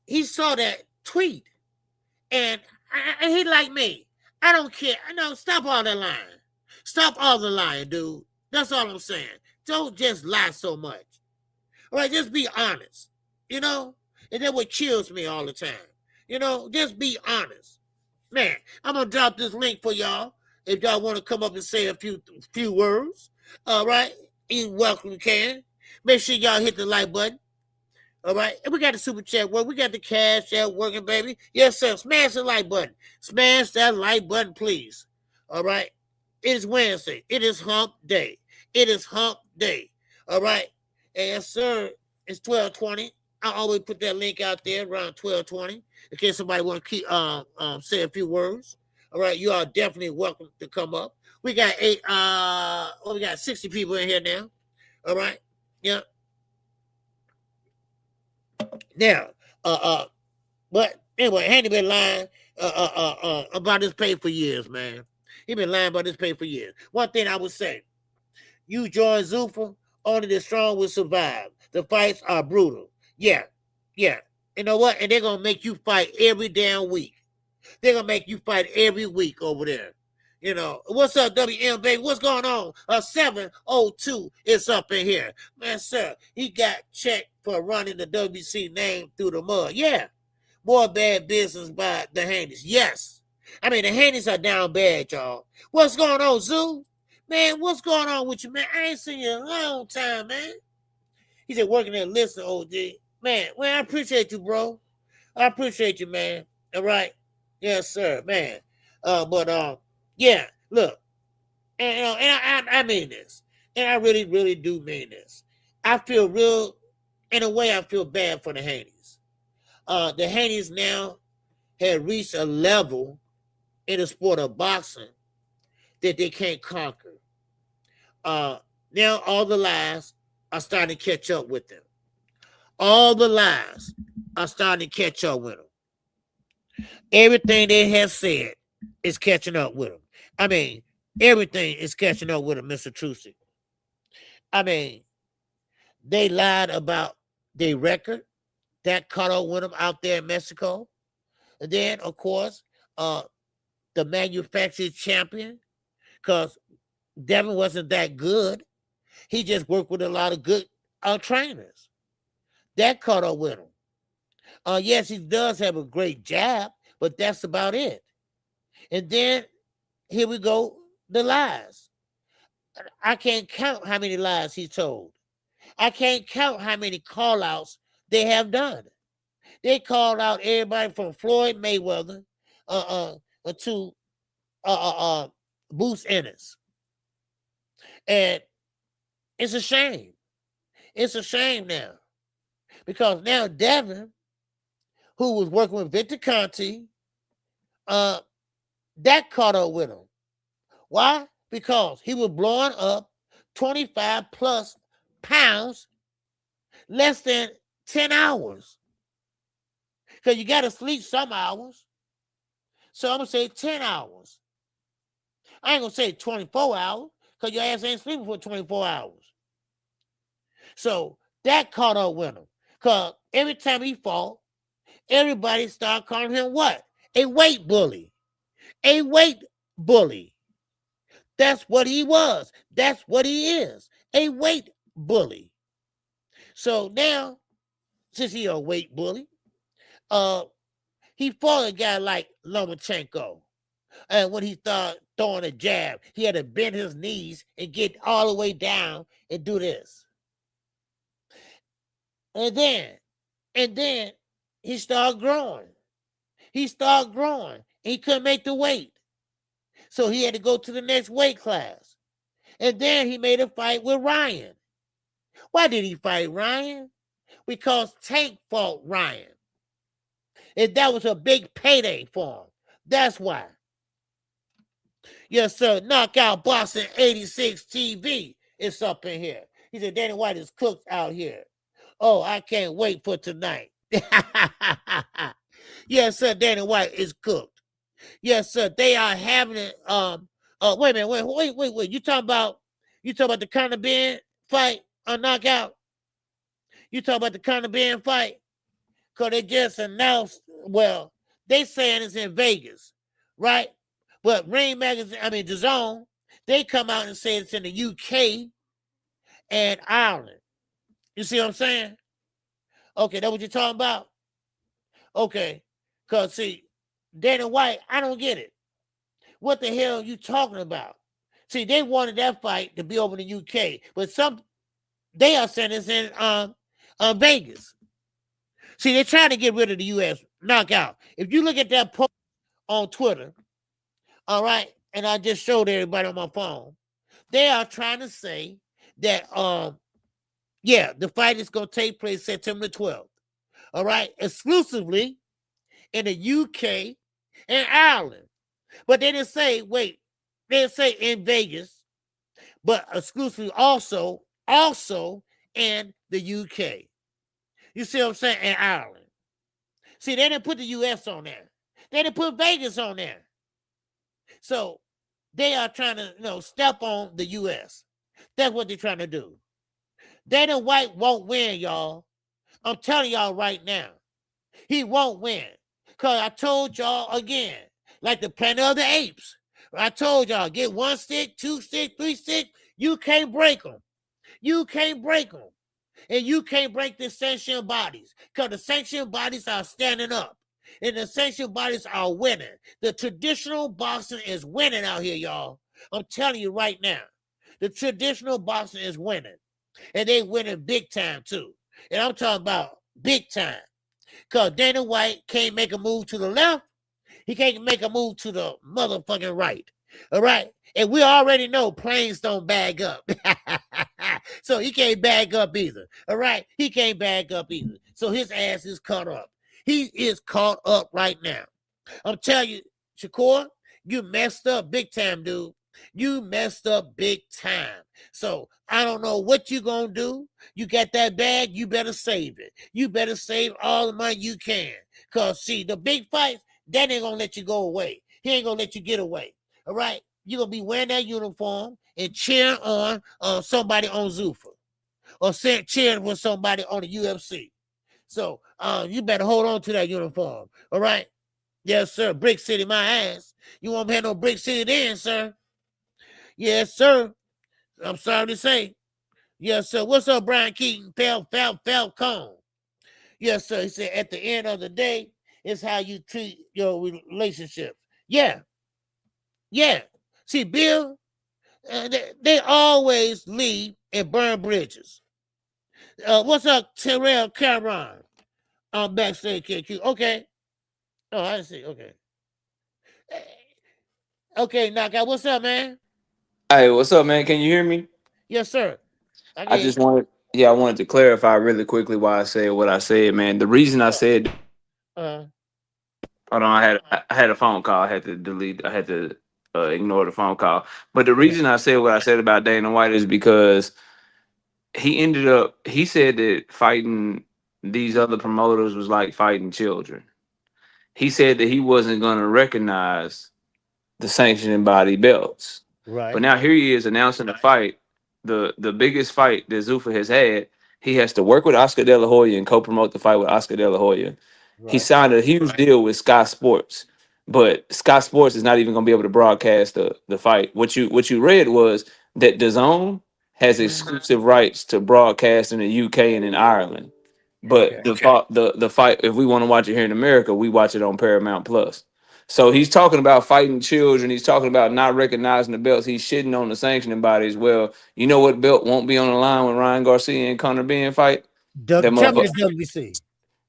He saw that tweet, and he like me. I don't care. No, stop all that lying. Stop all the lying, dude. That's all I'm saying. Don't just lie so much. All right, just be honest. And that's what kills me all the time. Just be honest. Man, I'm going to drop this link for y'all. If y'all want to come up and say a few words. All right? You're welcome, you can. Make sure y'all hit the like button. All right? And we got the super chat work. We got the cash app working, baby. Yes, sir. Smash the like button. Smash that like button, please. All right? It is Wednesday. It is hump day. It is hump day. All right? And yes, sir. It's 12:20. I always put that link out there around 12:20 in case somebody want to keep say a few words. All right, you are definitely welcome to come up. We got we got 60 people in here now. All right, yeah. Now, but anyway, Haney been lying about this pay for years, man. He been lying about this pay for years. One thing I would say, you join Zuffa, only the strong will survive. The fights are brutal. Yeah. You know what? And they're going to make you fight every damn week. They're going to make you fight every week over there. What's up, WM, baby? What's going on? 702 is up in here. Man, sir, he got checked for running the WC name through the mud. Yeah. More bad business by the Haneys. Yes. I mean, the Haneys are down bad, y'all. What's going on, Zoo? Man, what's going on with you, man? I ain't seen you in a long time, man. He said, working there, listen, OG. Man, I appreciate you, bro. I appreciate you, man. All right. Yes, sir, man. Yeah, look, and you know, and I mean this. And I really, really do mean this. I feel real in a way I feel bad for the Haney's. The Haney's now have reached a level in the sport of boxing that they can't conquer. Now all the lies are starting to catch up with them. All the lies are starting to catch up with them. Everything they have said is catching up with them. I mean, everything is catching up with them, Mr. Trucy. I mean, they lied about their record. That caught up with them out there in Mexico. And then, of course, the manufactured champion, because Devin wasn't that good. He just worked with a lot of good trainers. That caught up with him. Yes, he does have a great jab, but that's about it. And then here we go, the lies. I can't count how many lies he told. I can't count how many call-outs they have done. They called out everybody from Floyd Mayweather to Bruce Ennis. And it's a shame. It's a shame now. Because now Devin, who was working with Victor Conte, that caught up with him. Why? Because he was blowing up 25 plus pounds less than 10 hours. Because you got to sleep some hours. So I'm going to say 10 hours. I ain't going to say 24 hours because your ass ain't sleeping for 24 hours. So that caught up with him. Because every time he fought, everybody started calling him what? A weight bully. A weight bully. That's what he was. That's what he is. A weight bully. So now, since he a weight bully, he fought a guy like Lomachenko. And when he started throwing a jab, he had to bend his knees and get all the way down and do this. And then he started growing. He started growing. He couldn't make the weight. So he had to go to the next weight class. And then he made a fight with Ryan. Why did he fight Ryan? Because Tank fought Ryan. And that was a big payday for him. That's why. Yes, sir. Knockout Boxing 86 TV is up in here. He said, Danny White is cooked out here. Oh, I can't wait for tonight. Yes, sir. Danny White is cooked. Yes, sir. They are having it. Wait a minute. Wait. You talking about the Conor Ben fight on knockout? You talking about the Conor Ben fight? Because they just announced, well, they saying it's in Vegas, right? But Ring Magazine, the Zone, they come out and say it's in the UK and Ireland. You see what I'm saying? Okay, that's what you're talking about? Okay, because see, Dana White, I don't get it. What the hell are you talking about? See, they wanted that fight to be over in the UK, but they are saying it's in Vegas. See, they're trying to get rid of the U.S. knockout. If you look at that post on Twitter, all right, and I just showed everybody on my phone, they are trying to say that, the fight is going to take place September 12th, all right, exclusively in the UK and Ireland. But they didn't say, they didn't say in Vegas, but exclusively also in the UK. You see what I'm saying? In Ireland. See, they didn't put the US on there. They didn't put Vegas on there. So they are trying to, step on the US. That's what they're trying to do. Dana White won't win, y'all. I'm telling y'all right now. He won't win. Because I told y'all again, like the Planet of the Apes. I told y'all, get 1 stick, 2 stick, 3 stick. You can't break them. You can't break them. And you can't break the sanctioned bodies. Because the sanctioned bodies are standing up. And the sanctioned bodies are winning. The traditional boxing is winning out here, y'all. I'm telling you right now. The traditional boxing is winning. And they winning big time, too. And I'm talking about big time. Because Dana White can't make a move to the left. He can't make a move to the motherfucking right. All right. And we already know planes don't bag up. So he can't bag up either. All right. He can't bag up either. So his ass is caught up. He is caught up right now. I'm telling you, Shakur, you messed up big time, dude. You messed up big time. So I don't know what you gonna do. You got that bag, you better save it. You better save all the money you can. Cause see, the big fights, that ain't gonna let you go away. He ain't gonna let you get away. All right. You're gonna be wearing that uniform and cheering on somebody on Zuffa. Or cheering for somebody on the UFC. So you better hold on to that uniform. All right. Yes, sir. Brick City, my ass. You won't have no Brick City then, sir. Yes, sir. I'm sorry to say. Yes, sir. What's up, Brian Keaton? Falcon. Yes, sir. He said, at the end of the day, it's how you treat your relationship. Yeah. Yeah. See, Bill, they always leave and burn bridges. What's up, Terrell Cameron? I'm backstage, KQ. Okay. Oh, I see. Okay. Okay, Knockout. What's up, man? Hey, what's up, man? Can you hear me? Yes, sir. I just wanted, I wanted to clarify really quickly why I said what I said, man. The reason I said, hold on, I had a phone call. I had to delete. I had to ignore the phone call. But the reason I said what I said about Dana White is because he said that fighting these other promoters was like fighting children. He said that he wasn't going to recognize the sanctioning body belts. Right. But now here he is announcing a fight, the biggest fight that Zuffa has had. He has to work with Oscar De La Hoya and co-promote the fight with Oscar De La Hoya. Right. He signed a huge deal with Sky Sports, but Sky Sports is not even going to be able to broadcast the fight. What you read was that DAZN has exclusive rights to broadcast in the UK and in Ireland. But the fight, if we want to watch it here in America, we watch it on Paramount Plus. So he's talking about fighting children. He's talking about not recognizing the belts. He's shitting on the sanctioning bodies. Well, you know what belt won't be on the line when Ryan Garcia and Conor Benn fight? Tell me the WBC.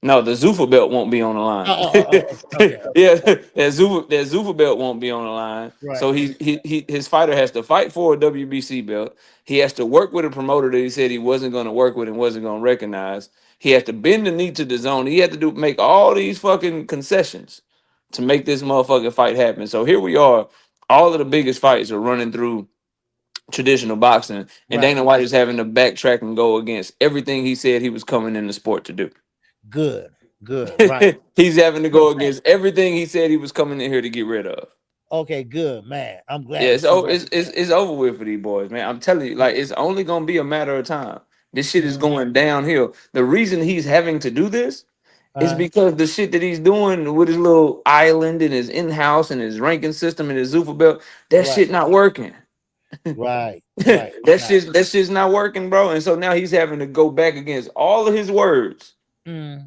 No, the Zuffa belt won't be on the line. Okay. Yeah, that Zuffa belt won't be on the line. Right. So his fighter has to fight for a WBC belt. He has to work with a promoter that he said he wasn't going to work with and wasn't going to recognize. He has to bend the knee to the zone. He had to make all these fucking concessions to make this motherfucking fight happen. So here we are. All of the biggest fights are running through traditional boxing, and Dana White is having to backtrack and go against everything he said he was coming in the sport to do. Good. Right. He's having to go against everything he said he was coming in here to get rid of. Okay, good, man. I'm glad. Yeah, it's over with for these boys, man. I'm telling you, like, it's only gonna be a matter of time. This shit is going downhill. The reason he's having to do this is because the shit that he's doing with his little island and his in-house and his ranking system and his Zuffa belt, that shit not working. Right. That shit's not working, bro. And so now he's having to go back against all of his words.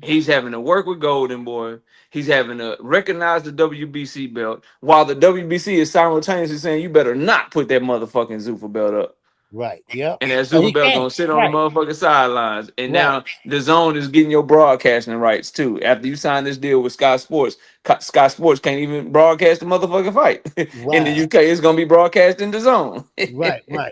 He's having to work with Golden Boy. He's having to recognize the WBC belt while the WBC is simultaneously saying you better not put that motherfucking Zuffa belt up. Right. Yeah. And that Zuffa belt gonna sit on the motherfucking sidelines. And now DAZN is getting your broadcasting rights too. After you sign this deal with Sky Sports, Sky Sports can't even broadcast the motherfucking fight. In the UK, it's gonna be broadcast in DAZN. Right. Yeah,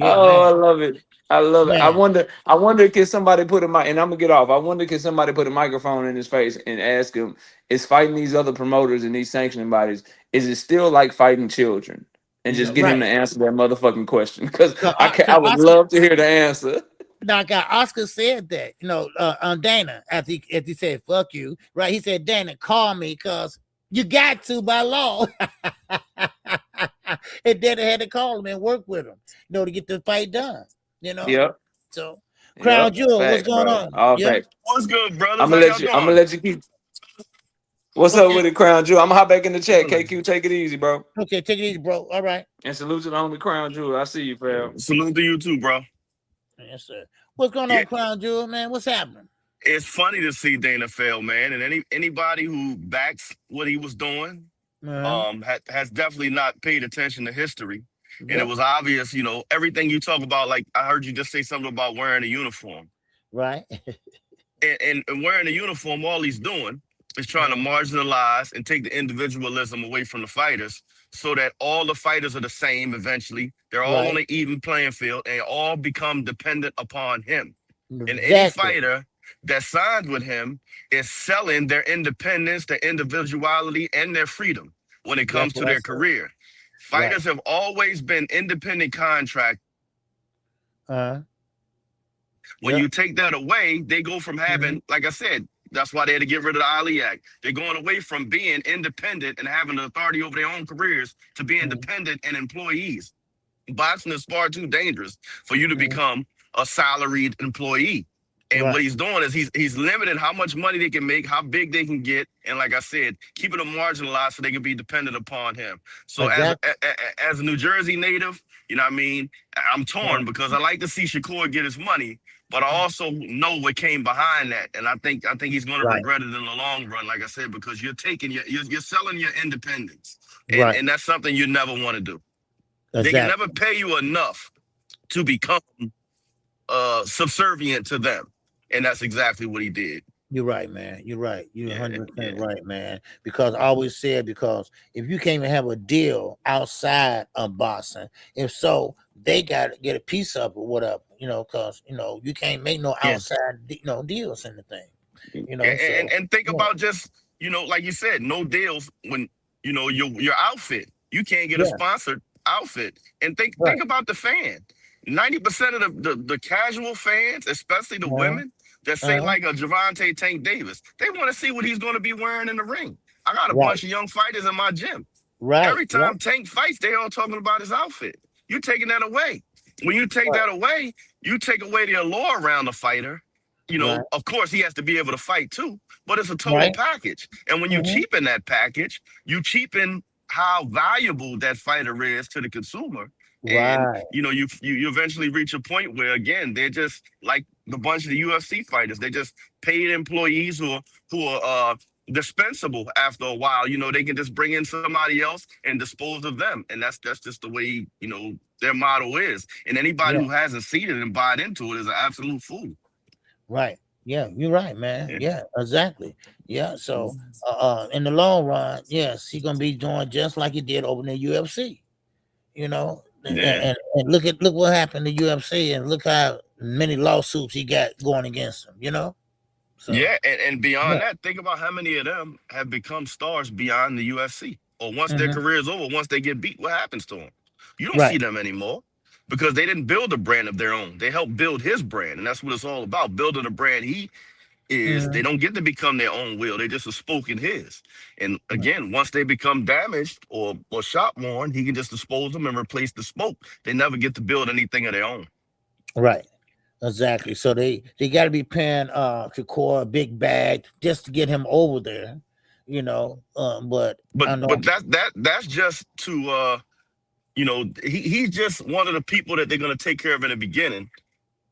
oh, man. I love it. I wonder can somebody put a mic, and I'm gonna get off. I wonder can somebody put a microphone in his face and ask him, is fighting these other promoters and these sanctioning bodies, is it still like fighting children? And just get him to answer that motherfucking question. Because I would love to hear the answer. Now, Oscar said that, on Dana, after he said, fuck you, right? He said, Dana, call me because you got to by law. And Dana had to call him and work with him, to get the fight done, Yep. So, Crown Jewel, what's going on? All right. What's good, brother? I'm gonna let you keep. What's up with it, Crown Jewel? I'm gonna hop back in the chat. KQ, take it easy, bro. Okay, take it easy, bro. All right. And salute to the homie Crown Jewel. I see you, fam. Salute to you too, bro. Yes, sir. What's going on, Crown Jewel, man? What's happening? It's funny to see Dana fail, man. And anybody who backs what he was doing has definitely not paid attention to history. Yep. And it was obvious, everything you talk about, like I heard you just say something about wearing a uniform. Right. and wearing a uniform, all he's doing is trying to marginalize and take the individualism away from the fighters so that all the fighters are the same eventually. They're all on an even playing field and all become dependent upon him. And any fighter that signed with him is selling their independence, their individuality, and their freedom when it comes to their career. Fighters have always been independent contract. When you take that away, they go from having, like I said, that's why they had to get rid of the Ali Act. They're going away from being independent and having the authority over their own careers to being dependent and employees. Boxing is far too dangerous for you to become a salaried employee. And what he's doing is he's limiting how much money they can make, how big they can get, and like I said, keeping them marginalized so they can be dependent upon him. So as a New Jersey native, you know what I mean, I'm torn because I like to see Shakur get his money, but I also know what came behind that, and I think he's going to regret it in the long run, like I said, because you're taking you're selling your independence, and that's something you never want to do. They can never pay you enough to become subservient to them. And that's exactly what he did. You're right, man. You're right. You're 100% right, man. Because I always said, because if you can't even have a deal outside of boxing, if so, they got to get a piece of it or whatever, you know, because, you know, you can't make no outside, deals in the thing, you know. And think about just, you know, like you said, no deals when, you know, your outfit, you can't get a sponsored outfit. And think about the fan. 90% of the casual fans, especially the women, that say like a Gervonta Tank Davis, they want to see what he's going to be wearing in the ring. I got a bunch of young fighters in my gym. Every time Tank fights, they all talking about his outfit. You're taking that away. When you take that away, you take away the allure around the fighter. You know, of course, he has to be able to fight too, but it's a total package. And when you cheapen that package, you cheapen how valuable that fighter is to the consumer. And you know, you eventually reach a point where, again, they're just like the bunch of the UFC fighters. They're just paid employees who are dispensable after a while. You know, they can just bring in somebody else and dispose of them, and that's just the way, you know, their motto is. And anybody who hasn't seen it and bought into it is an absolute fool. Right. Yeah, you're right, man. Yeah, exactly. Yeah. So in the long run, yes, he's gonna be doing just like he did over in the UFC. You know. And look what happened to UFC, and look how many lawsuits he got going against him, you know. So, and beyond that, think about how many of them have become stars beyond the UFC, or once their career is over, once they get beat, what happens to them? You don't see them anymore because they didn't build a brand of their own. They helped build his brand, and that's what it's all about, building a brand. They don't get to become their own will. They just are spoken his. And again, once they become damaged or shot worn, he can just dispose them and replace the smoke. They never get to build anything of their own. Right. Exactly. So they got to be paying Shakur a big bag just to get him over there, you know. But that's just to you know, he's just one of the people that they're gonna take care of in the beginning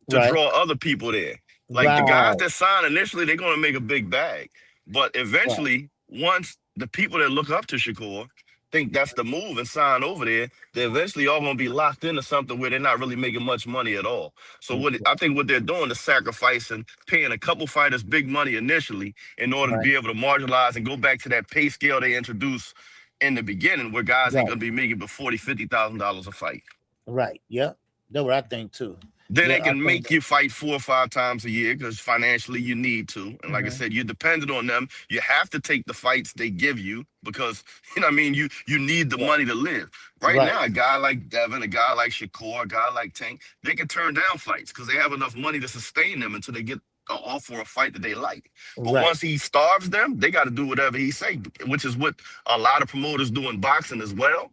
to draw other people there. Like the guys that sign initially, they're going to make a big bag. But eventually, once the people that look up to Shakur think that's the move and sign over there, they're eventually all going to be locked into something where they're not really making much money at all. So I think what they're doing is sacrificing, paying a couple fighters big money initially in order to be able to marginalize and go back to that pay scale they introduced in the beginning, where guys ain't going to be making but $40,000, $50,000 a fight. Right. Yeah. That's what I think too. Then they can make you fight 4 or 5 times a year because financially you need to. And like I said, you're dependent on them. You have to take the fights they give you because, you know what I mean, you need the money to live. Right now, a guy like Devin, a guy like Shakur, a guy like Tank, they can turn down fights because they have enough money to sustain them until they get an offer or a fight that they like. But once he starves them, they got to do whatever he say, which is what a lot of promoters do in boxing as well.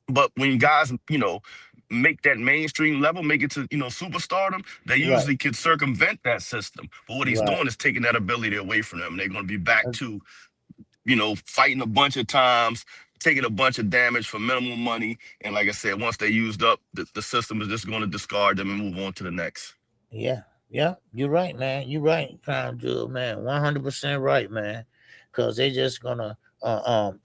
But when guys, you know, make that mainstream level, make it to, you know, superstardom, they usually can circumvent that system. But what he's doing is taking that ability away from them. They're going to be back to, you know, fighting a bunch of times, taking a bunch of damage for minimal money. And like I said, once they used up, the system is just going to discard them and move on to the next. Yeah. Yeah. You're right, man. You're right, Crown Jewel, man. 100% right, man. Because they just going to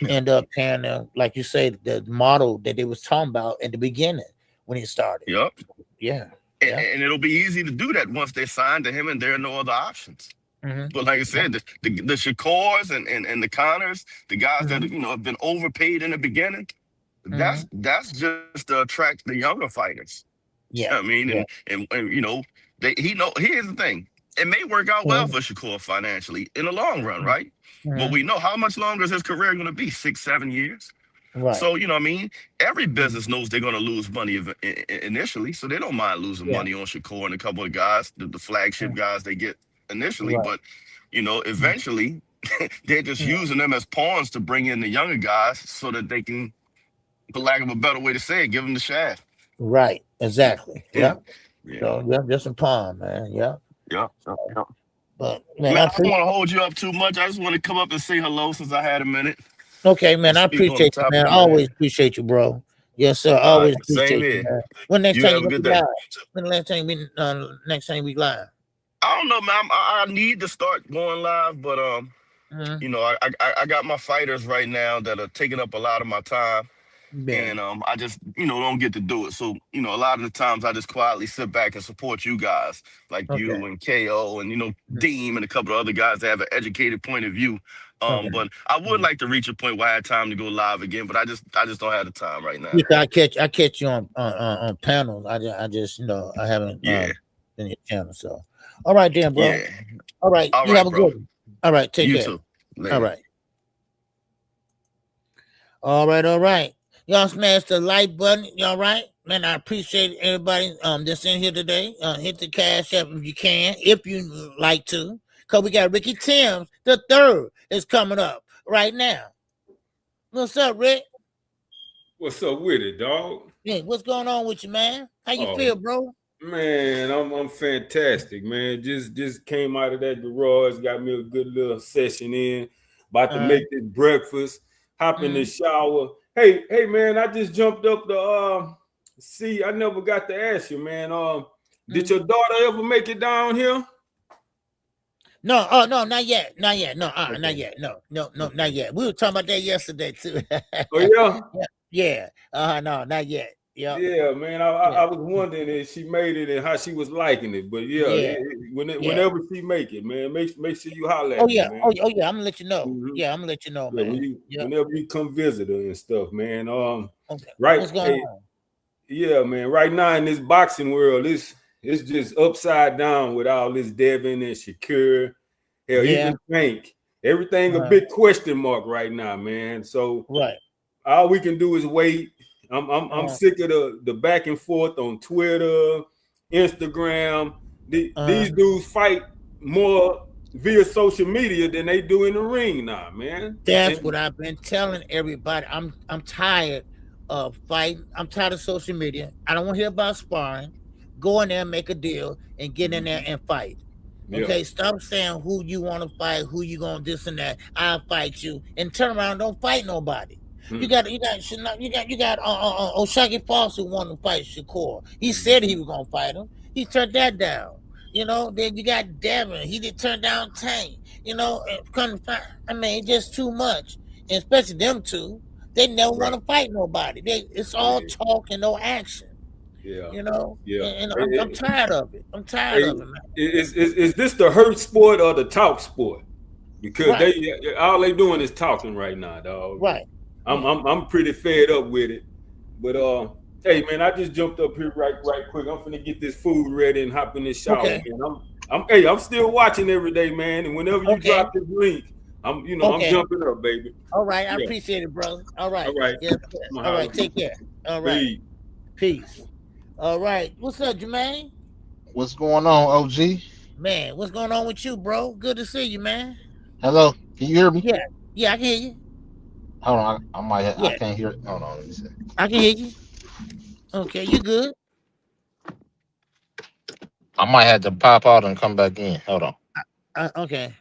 end up paying them, like you say, the model that they was talking about at the beginning when he started. And it'll be easy to do that once they sign to him and there are no other options. But like I said, the Shakurs and the Connors, the guys that have been overpaid in the beginning, that's just to attract the younger fighters. Yeah. I mean, and here's the thing. It may work out well for Shakur financially in the long run, right? But we know how much longer is his career going to be? 6-7 years. Right. So, you know what I mean? Every business knows they're going to lose money initially. So they don't mind losing money on Shakur and a couple of guys, the flagship guys they get initially. But, eventually they're just using them as pawns to bring in the younger guys so that they can, for lack of a better way to say it, give them the shaft. Right. Exactly. Yeah. Yeah. So, just a pawn, man. Yeah. Yeah. But, man, I don't want to hold you up too much. I just want to come up and say hello since I had a minute. Okay, man. I appreciate you, man. I always appreciate you, bro. Yes, sir. Always appreciate you, man. When next time you be live? When the next time we live? I don't know, man. I need to start going live, but I got my fighters right now that are taking up a lot of my time. And I just, don't get to do it. So, a lot of the times I just quietly sit back and support you guys, like you and KO and, Deem and a couple of other guys that have an educated point of view. But I would like to reach a point where I had time to go live again, but I just don't have the time right now. Yeah, I catch you on panels. I just, I haven't been in your channel. So, all right, then, bro. Yeah. All right. You have a good one. All right. Take care. You too. Later. All right. Y'all smash the like button. Y'all right? Man, I appreciate everybody that's in here today. Hit the cash app if you can, if you like to. Because we got Ricky Timms the third is coming up right now. What's up, Rick? What's up with it, dog? Hey, what's going on with you, man? How you feel, bro? Man, I'm fantastic, man. Just came out of that garage, got me a good little session in. About to make this breakfast, hop in the shower. Hey, man, I just jumped up to see. I never got to ask you, man. Did your daughter ever make it down here? No, no, not yet. No, okay. Not yet. No, not yet. We were talking about that yesterday too. Oh yeah. No, not yet. Yeah, man. I was wondering if she made it and how she was liking it. But whenever she make it, man, make sure you holler at me, man. Oh yeah, I'm gonna let you know. Yeah, I'm gonna let you know, man. Whenever you come visit her and stuff, man. Right. What's going on? Yeah, man. Right now in this boxing world, it's just upside down with all this Devin and Shakur. Hell, even Tank. Everything a big question mark right now, man. So all we can do is wait. I'm sick of the back and forth on Twitter, Instagram. These dudes fight more via social media than they do in the ring now, man. That's what I've been telling everybody. I'm tired of fighting. I'm tired of social media. I don't want to hear about sparring. Go in there, make a deal, and get in there and fight. Okay, stop saying who you want to fight, who you gonna this and that. I'll fight you, and turn around, don't fight nobody. You got O'Shaggy Falls who wanted to fight Shakur. He said he was gonna fight him. He turned that down. Then you got Devin. He did turn down Tank. Couldn't fight. I mean, just too much. And especially them two. They never want to fight nobody. It's all talk and no action. And I'm tired of it. I'm tired of it, man. Is this the hurt sport or the talk sport? Because all they doing is talking right now, dog. Right. I'm pretty fed up with it. But hey man, I just jumped up here right quick. I'm finna get this food ready and hop in this shower. Okay. Man. I'm still watching every day, man. And whenever you drop this link, I'm jumping up, baby. All right, I appreciate it, brother. All right. Yes. All right, take care. All right. Peace. All right. What's up, Jermaine? What's going on, OG? Man, what's going on with you, bro? Good to see you, man. Hello, can you hear me? Yeah, I can hear you. Hold on, I can't hear it. Hold on, let me see. I can hear you. Okay, you good? I might have to pop out and come back in. Hold on. Okay.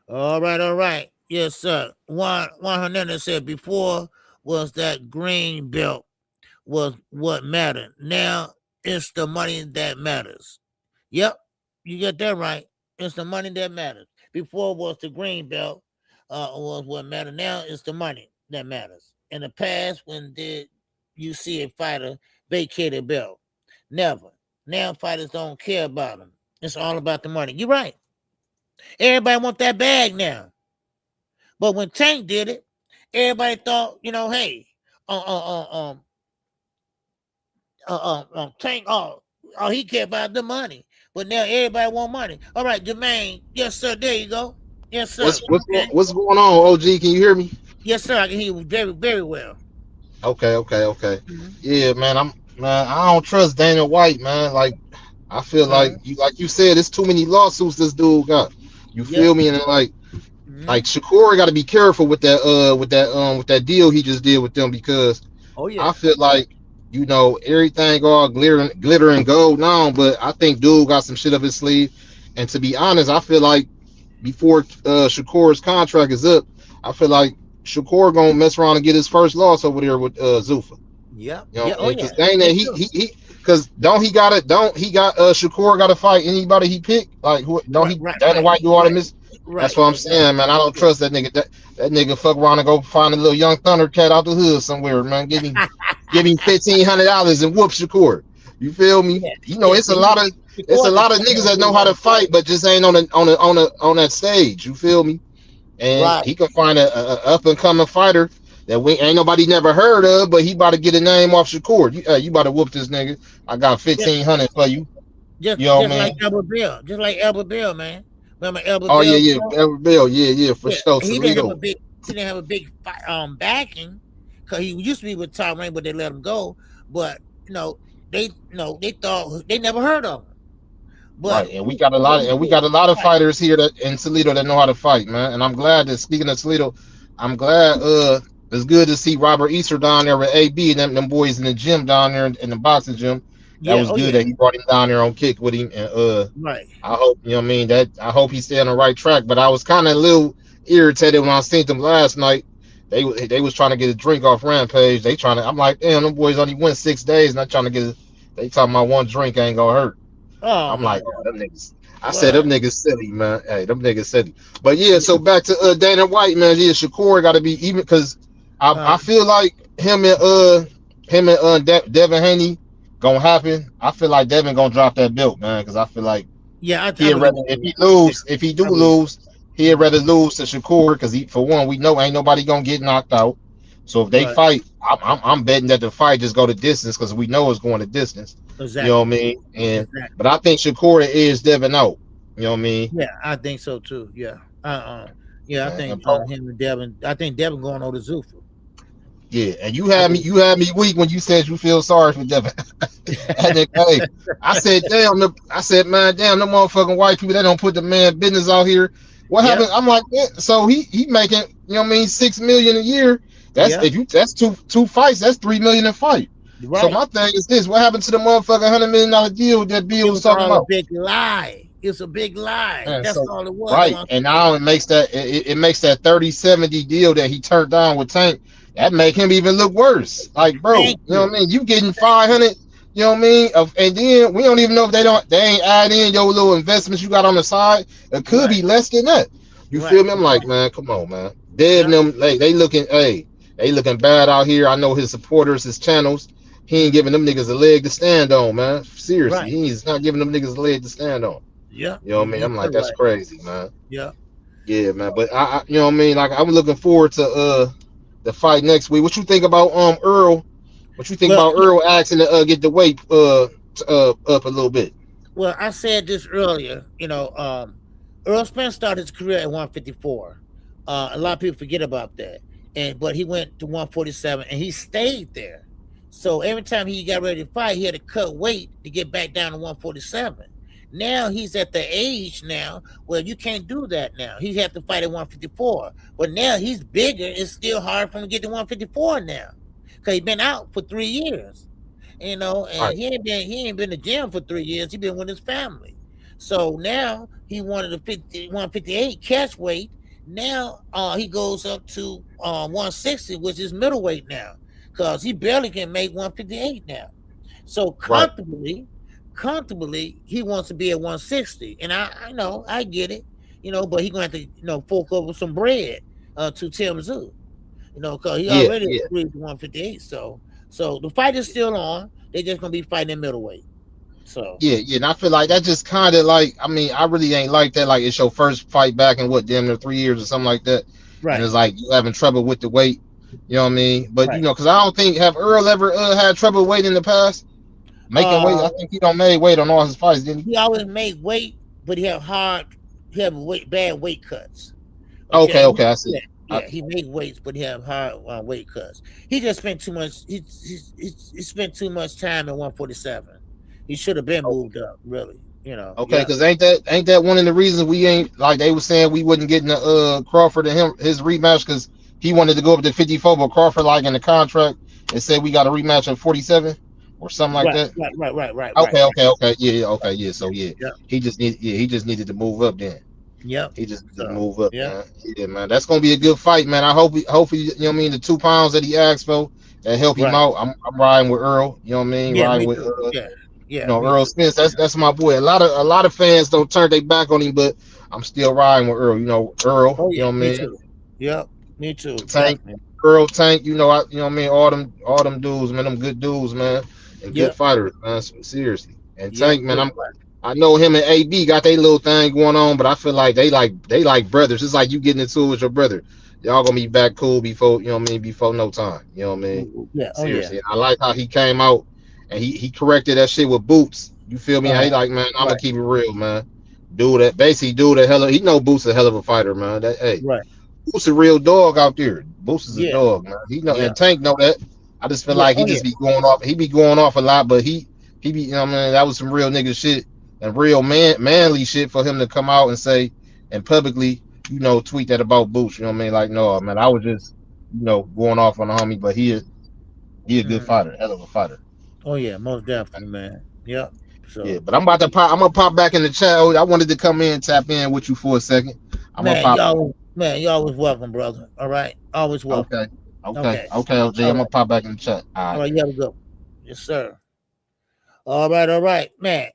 All right. Yes, sir. Juan Hernandez said before was that green belt was what mattered. Now it's the money that matters. Yep, you get that right. It's the money that matters. Before was the green belt was what mattered. Now it's the money that matters. In the past, when did you see a fighter vacate a belt? Never. Now fighters don't care about them. It's all about the money. You're right. Everybody want that bag now. But when Tank did it, everybody thought, hey, Tank, he cared about the money. But now everybody want money. All right, Jermaine. Yes, sir. There you go. Yes, sir. What's going on, OG? Can you hear me? Yes, sir. I can hear you very, very well. Okay. Yeah, man. I don't trust Dana White, man. Like, I feel like you said, it's too many lawsuits this dude got. You feel me? And like Shakur got to be careful with that deal he just did with them, because I feel like, everything all glitter and gold now, but I think dude got some shit up his sleeve. And to be honest, I feel like before Shakur's contract is up, I feel like Shakur gonna mess around and get his first loss over there with Zuffa. Yeah. Because because Shakur got to fight anybody he picked? Like, Dana White do all the miss? That's what I'm saying, man. I don't trust that nigga. That nigga fuck around and go find a little young Thundercat out the hood somewhere, man. Give him $1,500 and whoop Shakur. You feel me? It's a lot of niggas that know how to fight, but just ain't on that stage. You feel me? And he can find a up and coming fighter that ain't nobody never heard of, but he about to get a name off Shakur. You about to whoop this nigga. I got $1,500 for you. Just like Albert Bill, man. Remember Albert Bill? Oh yeah, Albert Bill, for sure. He didn't have a big backing, because he used to be with Tom Rain, but they let him go. But they thought they never heard of him. But and we got a lot of fighters here in Toledo that know how to fight, man. And I'm glad that, speaking of Toledo, I'm glad it's good to see Robert Easter down there with AB and them boys in the gym down there in the boxing gym. That was good that he brought him down there on Kick with him. And I hope, I hope he stay on the right track. But I was kind of a little irritated when I seen them last night. They was trying to get a drink off Rampage. I'm like, damn, them boys only went 6 days, not trying to get they talking about one drink ain't gonna hurt. I'm like, them niggas. I said them niggas silly, man. Hey, them niggas silly. But yeah, so back to Dana White, man. Yeah, Shakur got to be even, because I feel like him and Devin Haney gonna happen. I feel like Devin gonna drop that belt, man, because I feel like if he do lose, he'd rather lose to Shakur, because for one, we know ain't nobody gonna get knocked out. So if they fight, I'm betting that the fight just go to distance, because we know it's going to distance. Exactly. You know what I mean? But I think Shakur is Devin out. You know what I mean? Yeah, I think so too. Yeah. I think him and Devin. I think Devin going over to Zuffa. Yeah, and you had me weak when you said you feel sorry for Devin. And then, I said, man, them motherfucking white people, they don't put the man business out here. What happened? I'm like, so he making, $6 million a year. That's two fights, that's $3 million a fight. Right. So my thing is this: what happened to the motherfucking $100 million deal that Bill was talking about? A big lie. It's a big lie. Man, that's all it was. Right, and now it makes that 30-70 deal that he turned down with Tank. That make him even look worse. Like, bro, you know what I mean? You getting 500, you know what I mean? And then we don't even know if they ain't add in your little investments you got on the side. It could be less than that. You feel me? I'm like, man, come on, man. Dev them, they looking bad out here. I know his supporters, his channels. He ain't giving them niggas a leg to stand on, man. Seriously, he's not giving them niggas a leg to stand on. Yeah, you know what I mean. I'm like, that's crazy, man. Yeah, man. But I you know what I mean. Like, I'm looking forward to the fight next week. What you think about Earl? What you think about Earl asking to get the weight up a little bit? Well, I said this earlier. Earl Spence started his career at 154. A lot of people forget about that. But he went to 147 and he stayed there. So every time he got ready to fight, he had to cut weight to get back down to 147. Now he's at the age now where you can't do that now. He had to fight at 154. But now he's bigger. It's still hard for him to get to 154 now, because he's been out for 3 years. And he ain't been to the gym for 3 years. He's been with his family. So now he wanted a 158 catch weight. Now he goes up to 160, which is middleweight now, because he barely can make 158 now. So comfortably, he wants to be at 160. And I know, I get it, but he's going to have to, fork over some bread to Tim Tszyu, because he already agreed to 158. So the fight is still on. They're just going to be fighting in middleweight. So yeah, and I feel like that just kind of like, I mean, I really ain't like that. Like, it's your first fight back in what, damn near 3 years or something like that, and right, it's like you having trouble with the weight. You know what I mean? But you right. know, because I don't think have Earl ever had trouble weight in the past, making weight. I think he don't made weight on all his fights, didn't he? He always made weight, but he had bad weight cuts. Okay, Okay, I see. yeah, he made weights, but he have hard weight cuts. He just spent too much. He spent too much time at 147. He should have been moved up, really. You know. Okay, Yeah. because ain't that one of the reasons we ain't, like they were saying, we wouldn't get the Crawford and his rematch because he wanted to go up to 54, but Crawford, like in the contract, it said we got a rematch at 47 or something like that. Right. Okay, yeah. So Yep. he just needed to move up then. Yep. He just needed to move up, yeah. man. Yeah, man. That's gonna be a good fight, man. Hopefully, you know what I mean, the 2 pounds that he asked for that help him Right. out. I'm riding with Earl. You know what I mean? Yeah, Riding me with too. you Yeah, know, me Earl too. Spence. That's my boy. A lot of fans don't turn their back on him, but I'm still riding with Earl. You know, Earl. Oh You yeah, know what I me mean? too. Yep, me too. Tank, Definitely. Earl, Tank. You know, you know what I mean. All them dudes, man. Them good dudes, man, and good Yep. fighters, man. Seriously. And Yep. Tank, man. I know him and AB got their little thing going on, but I feel like they like brothers. It's like you getting into it with your brother. Y'all gonna be back cool before, you know what I mean, before no time. You know what I mean? Yeah. Oh yeah. Seriously. I like how he came out and he corrected that shit with Boots. You feel me? He like, man, I'm gonna keep it real, man. Dude a hell of, he know Boots a hell of a fighter, man. That, hey, Right. Boots a real dog out there. Boots is a Yeah. dog, man. He know, Yeah. and Tank know that. I just feel Yeah. like he Oh yeah. just be going off. He be going off a lot, but he be, you know what I mean, that was some real nigga shit and real manly shit for him to come out and say and publicly, you know, tweet that about Boots. You know what I mean? Like, no, man, I was just, you know, going off on the homie, but he a good fighter, hell of a fighter. Oh yeah, most definitely, man. Yep. Yeah, So but I'm gonna pop back in the chat. I wanted to come in, tap in with you for a second. I'm gonna pop. you always welcome, brother. All right, always welcome. Okay, OG. I'm gonna pop back in the chat. All right, you have a good one. Yes, sir. All right, man.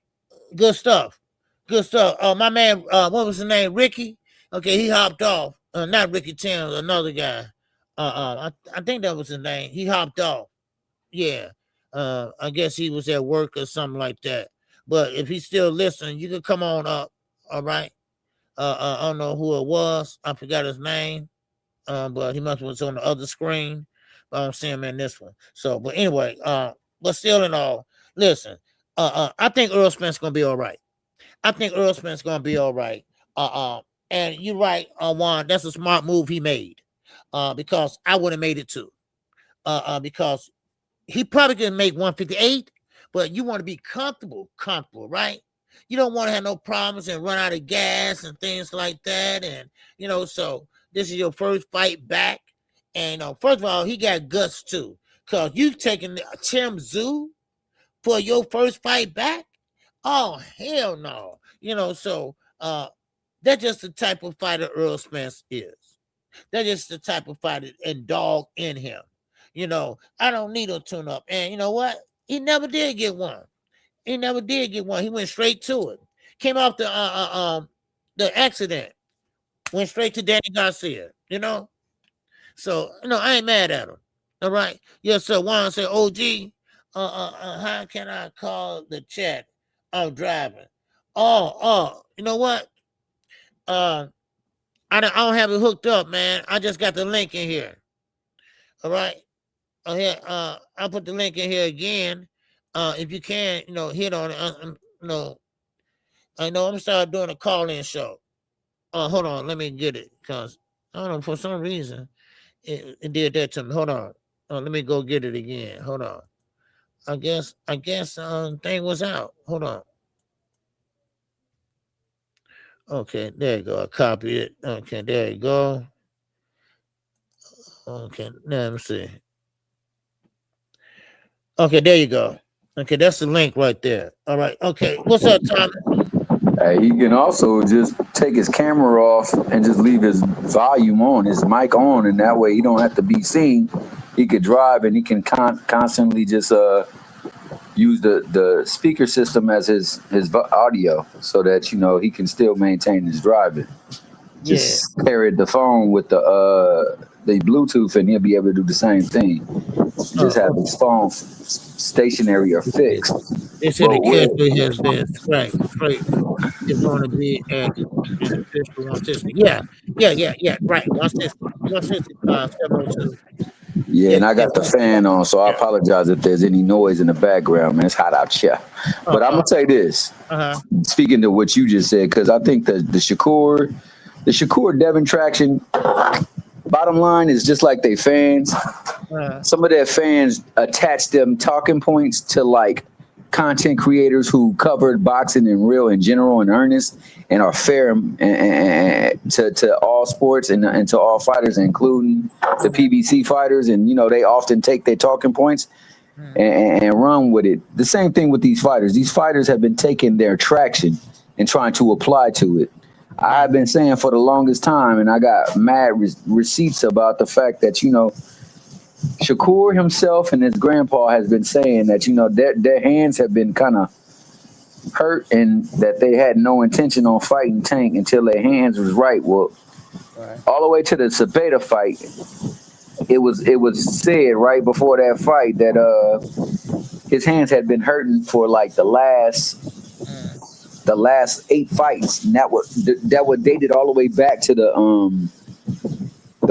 Good stuff. My man, what was his name? Ricky. Okay, he hopped off. Not Ricky Tim, another guy. I think that was his name. He hopped off. Yeah. I guess he was at work or something like that. But if he's still listening, you can come on up. All right. I don't know who it was. I forgot his name. But he must have was on the other screen. But I'm seeing him in this one. So, but anyway, but still in all, listen. I think Earl Spence gonna be all right. And you're right, Juan. That's a smart move he made. Because I would have made it too. Because he probably didn't make 158, but you want to be comfortable, right? You don't want to have no problems and run out of gas and things like that. And so this is your first fight back. And first of all, he got guts too, because you've taken Tim Tszyu for your first fight back. Oh hell no! So that's just the type of fighter Earl Spence is. That's just the type of fighter and dog in him. I don't need a tune up. And you know what? He never did get one. He went straight to it. Came off the accident. Went straight to Danny Garcia. So I ain't mad at him. All right. Yes, sir. Juan said, OG, how can I call the chat? I'm driving. You know what? I don't have it hooked up, man. I just got the link in here. All right. I'll put the link in here again. If you can, hit on it. I know I'm gonna start doing a call-in show. Hold on, let me get it, because I don't know, for some reason it did that to me. Hold on. Let me go get it again. Hold on. I guess thing was out. Hold on. Okay, there you go. I copy it. Okay, there you go. Okay, now let me see. Okay, there you go. Okay, that's the link right there. All right. Okay, what's up, Tommy? He can also just take his camera off and just leave his volume on, his mic on, and that way he don't have to be seen. He could drive and he can constantly just use the speaker system as his audio, so that he can still maintain his driving. Just pair the phone with the Bluetooth, and he'll be able to do the same thing. Just have his phone stationary or fixed. They said the character has been straight. It's going to be an official 160. Yeah. Right. 160, 702. Yeah, and I got the fan on, so I apologize if there's any noise in the background, man. It's hot out here. But I'm gonna say this, speaking to what you just said, because I think the Shakur Devin traction, bottom line is just like they fans. Some of their fans attach them talking points to like content creators who covered boxing in general and earnest and are fair and to all sports and to all fighters, including the PBC fighters. And, they often take their talking points and run with it. The same thing with these fighters. These fighters have been taking their traction and trying to apply to it. I've been saying for the longest time, and I got mad receipts about the fact that, Shakur himself and his grandpa has been saying that, their hands have been kind of hurt and that they had no intention on fighting Tank until their hands was right. Well, all the way to the Cepeda fight, it was said right before that fight that his hands had been hurting for like the last 8 fights, and that was dated all the way back to the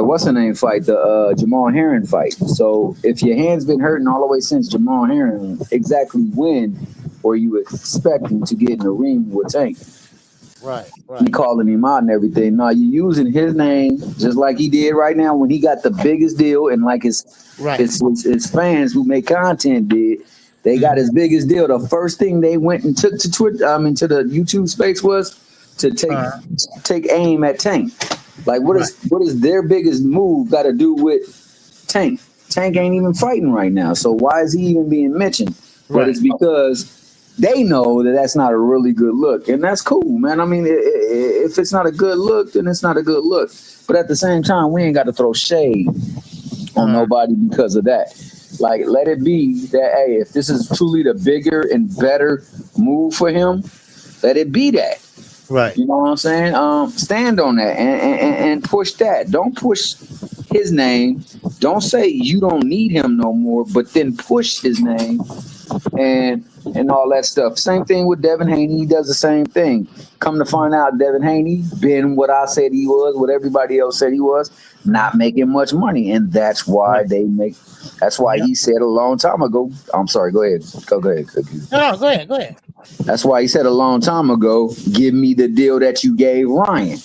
what's the name fight, the Jamal Herring fight. So if your hand's been hurting all the way since Jamal Herring, exactly when were you expecting to get in the ring with Tank? Right. You calling him out and everything. No, you using his name just like he did right now when he got the biggest deal, and like his fans who make content did. They got his biggest deal. The first thing they went and took to Twitter, into the YouTube space was to take aim at Tank. Like, what is their biggest move got to do with Tank? Tank ain't even fighting right now, so why is he even being mentioned? But it's because they know that that's not a really good look, and that's cool, man. I mean, if it's not a good look, then it's not a good look. But at the same time, we ain't got to throw shade on nobody because of that. Like, let it be that, hey, if this is truly the bigger and better move for him, let it be that. Right. You know what I'm saying? Stand on that and push that. Don't push his name. Don't say you don't need him no more, but then push his name and all that stuff. Same thing with Devin Haney. He does the same thing. Come to find out, Devin Haney been what I said he was, what everybody else said he was, not making much money. And that's why that's why he said a long time ago. I'm sorry, go ahead. Go ahead. No, go ahead. That's why he said a long time ago, give me the deal that you gave Ryan.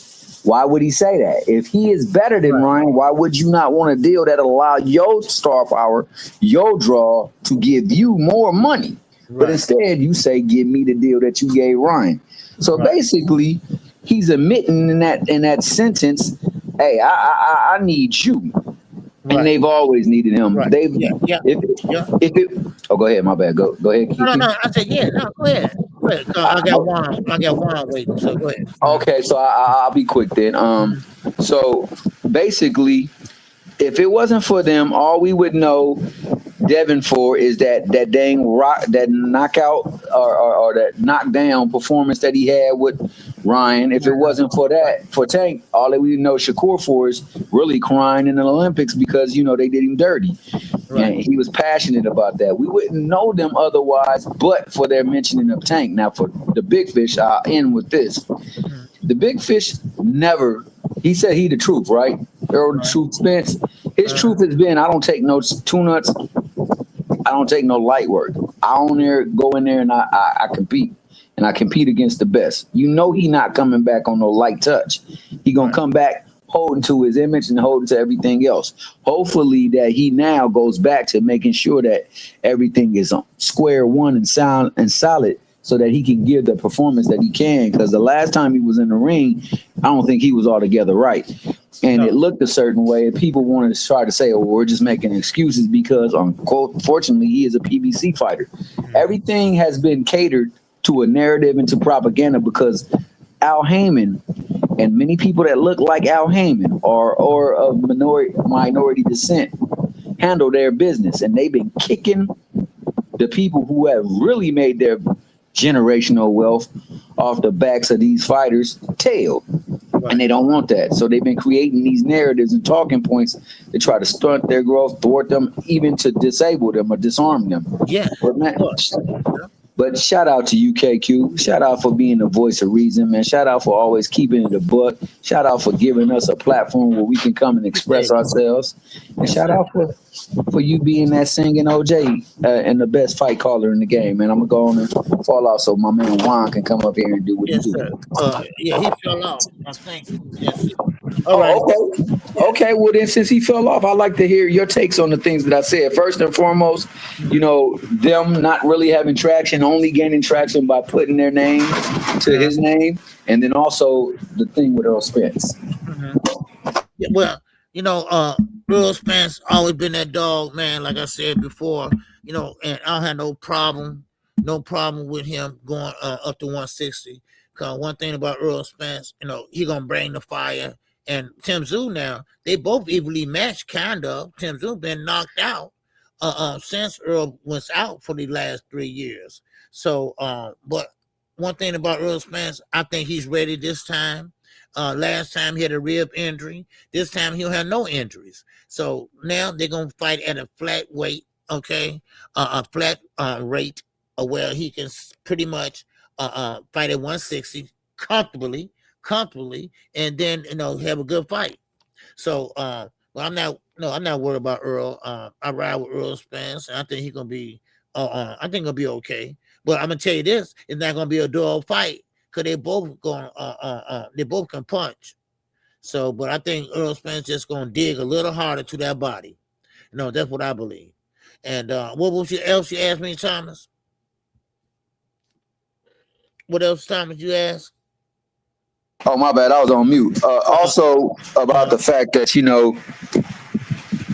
Why would he say that? If he is better than Ryan, why would you not want a deal that allow your star power, your draw, to give you more money? But instead, you say, give me the deal that you gave Ryan. So basically, he's admitting in that sentence, hey, I need you. And they've always needed him. Right. Oh, go ahead. My bad. Go ahead. No. I said, go ahead. I got one waiting. So go ahead. Okay, so I'll be quick then. So basically, if it wasn't for them, all we would know Devin for is that knockout or that knockdown performance that he had with Ryan. If it wasn't for that, for Tank, all that we know Shakur for is really crying in the Olympics because, they did him dirty. And he was passionate about that. We wouldn't know them otherwise, but for their mentioning of Tank. Now, for the Big Fish, I'll end with this. The Big Fish never, he said he the truth, right? Earl the Truth Spence. His truth has been, I don't take no two-nuts. I don't take no light work. I go in there and I compete. And I compete against the best. He not coming back on no light touch. He going to come back holding to his image and holding to everything else. Hopefully that he now goes back to making sure that everything is on square one and sound and solid so that he can give the performance that he can. Because the last time he was in the ring, I don't think he was altogether right. And it looked a certain way. And people wanted to try to say, we're just making excuses because, unfortunately, he is a PBC fighter. Everything has been catered to a narrative and to propaganda because Al Heyman and many people that look like Al Heyman or of minority descent handle their business. And they've been kicking the people who have really made their generational wealth off the backs of these fighters' tail. And they don't want that. So they've been creating these narratives and talking points to try to stunt their growth, thwart them, even to disable them or disarm them. Yeah. But, man, but shout out to you, KQ. Shout out for being the voice of reason, man. Shout out for always keeping it a buck. Shout out for giving us a platform where we can come and express ourselves. And shout out for you being that singing OJ and the best fight caller in the game, man. I'm going to go on and fall off so my man Juan can come up here and do what he do. Yeah, he fell off, I think. Yes. All right. Okay. Well, then, since he fell off, I'd like to hear your takes on the things that I said. First and foremost, you know, them not really having traction, only gaining traction by putting their name to his name, and then also the thing with Earl Spence. Yeah, well, you know, Earl Spence always been that dog, man. Like I said before, you know, and I don't have no problem with him going up to 160. Cause one thing about Earl Spence, you know, he gonna bring the fire. And Tim Tszyu now, they both evenly matched, kind of. Tim Tszyu been knocked out since Earl was out for the last 3 years. So, but one thing about Earl Spence, I think he's ready this time. Last time he had a rib injury. This time he'll have no injuries. So now they're gonna fight at a flat weight, okay, a flat rate, where he can pretty much fight at 160 comfortably, and then, you know, have a good fight. So well, I'm not worried about Earl. I ride with Earl Spence, and I think he's gonna be I think he'll be okay. But I'm gonna tell you this, it's not gonna be a dull fight, because they both can punch. So, but I think Earl Spence just gonna dig a little harder to that body. You know, that's what I believe. And what was else you asked me, Thomas? What else, Thomas, you asked? Oh, my bad. I was on mute. Also about the fact that, you know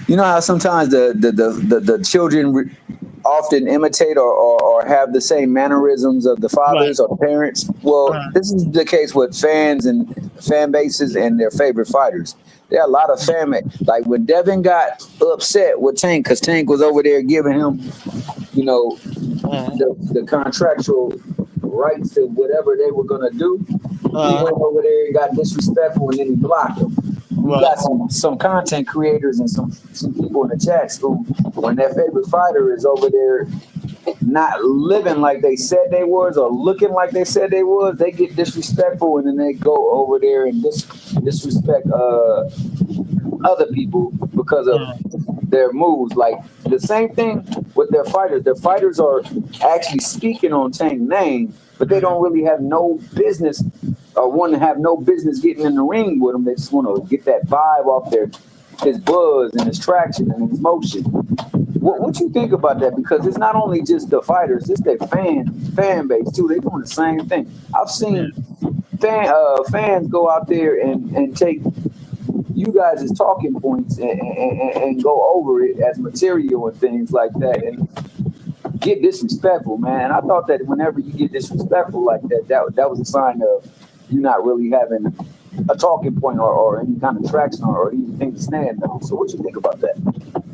how sometimes the children often imitate or have the same mannerisms of the fathers or the parents. Well, this is the case with fans and fan bases and their favorite fighters. There are a lot of fan, like when Devin got upset with Tank, because Tank was over there giving him, you know, the contractual rights to whatever they were gonna do. He went over there and got disrespectful, and then he blocked him. We got some content creators and some people in the chats who, when their favorite fighter is over there not living like they said they was or looking like they said they was, they get disrespectful, and then they go over there and disrespect other people because of their moves. Like the same thing with their fighters. Their fighters are actually speaking on Tank's name, but they don't really have no business or want to have no business getting in the ring with him. They just want to get that vibe off his buzz and his traction and his motion. What you think about that? Because it's not only just the fighters, it's their fan base too. They're doing the same thing. I've seen fans go out there and take you guys' talking points and go over it as material and things like that, and get disrespectful, man. I thought that whenever you get disrespectful like that was a sign of you not really having a talking point or any kind of traction or anything to stand on. So what you think about that?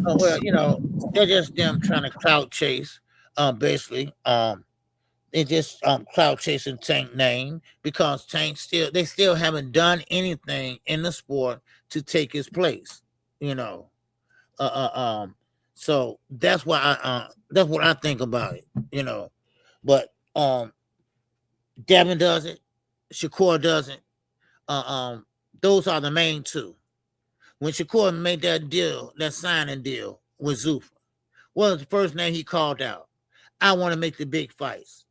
Well, you know, they're just them trying to clout chase, basically. They just clout chasing Tank name, because Tank they still haven't done anything in the sport to take his place, you know. So that's why that's what I think about it, you know. But Devin does it, Shakur doesn't. Those are the main two. When Shakur made that deal, that signing deal with Zuffa, what was the first name he called out? I want to make the big fights.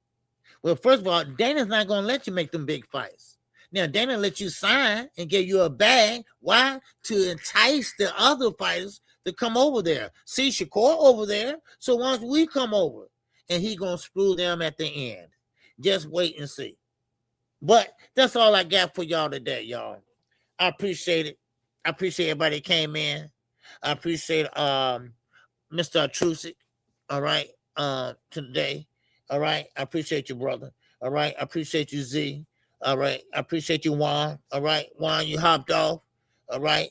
Well, first of all, Dana's not going to let you make them big fights. Now, Dana let you sign and give you a bag. Why? To entice the other fighters to come over there. See Shakur over there. So once we come over, and he going to screw them at the end. Just wait and see. But that's all I got for y'all today, y'all. I appreciate it. I appreciate everybody that came in. I appreciate Mr. Trusik, all right, today. All right. I appreciate you, brother. All right. I appreciate you, Z. All right. I appreciate you, Juan. All right. Juan, you hopped off. All right.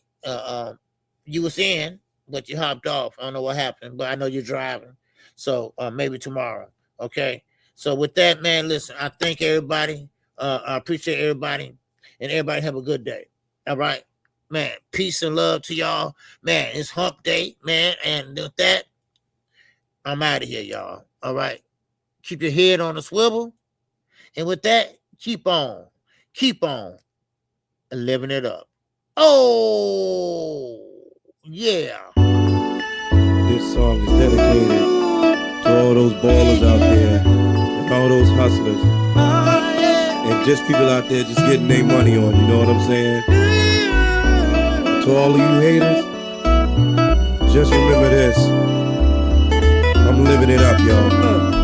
You was in, but you hopped off. I don't know what happened, but I know you're driving. So maybe tomorrow. Okay. So with that, man, listen, I thank everybody. I appreciate everybody. And everybody have a good day. All right, man. Peace and love to y'all, man. It's hump day, man. And with that, I'm out of here, y'all. All right. Keep your head on a swivel. And with that, keep on living it up. Oh, yeah. This song is dedicated to all those ballers out there and all those hustlers and just people out there just getting their money on, you know what I'm saying? To all of you haters, just remember this. I'm living it up, y'all.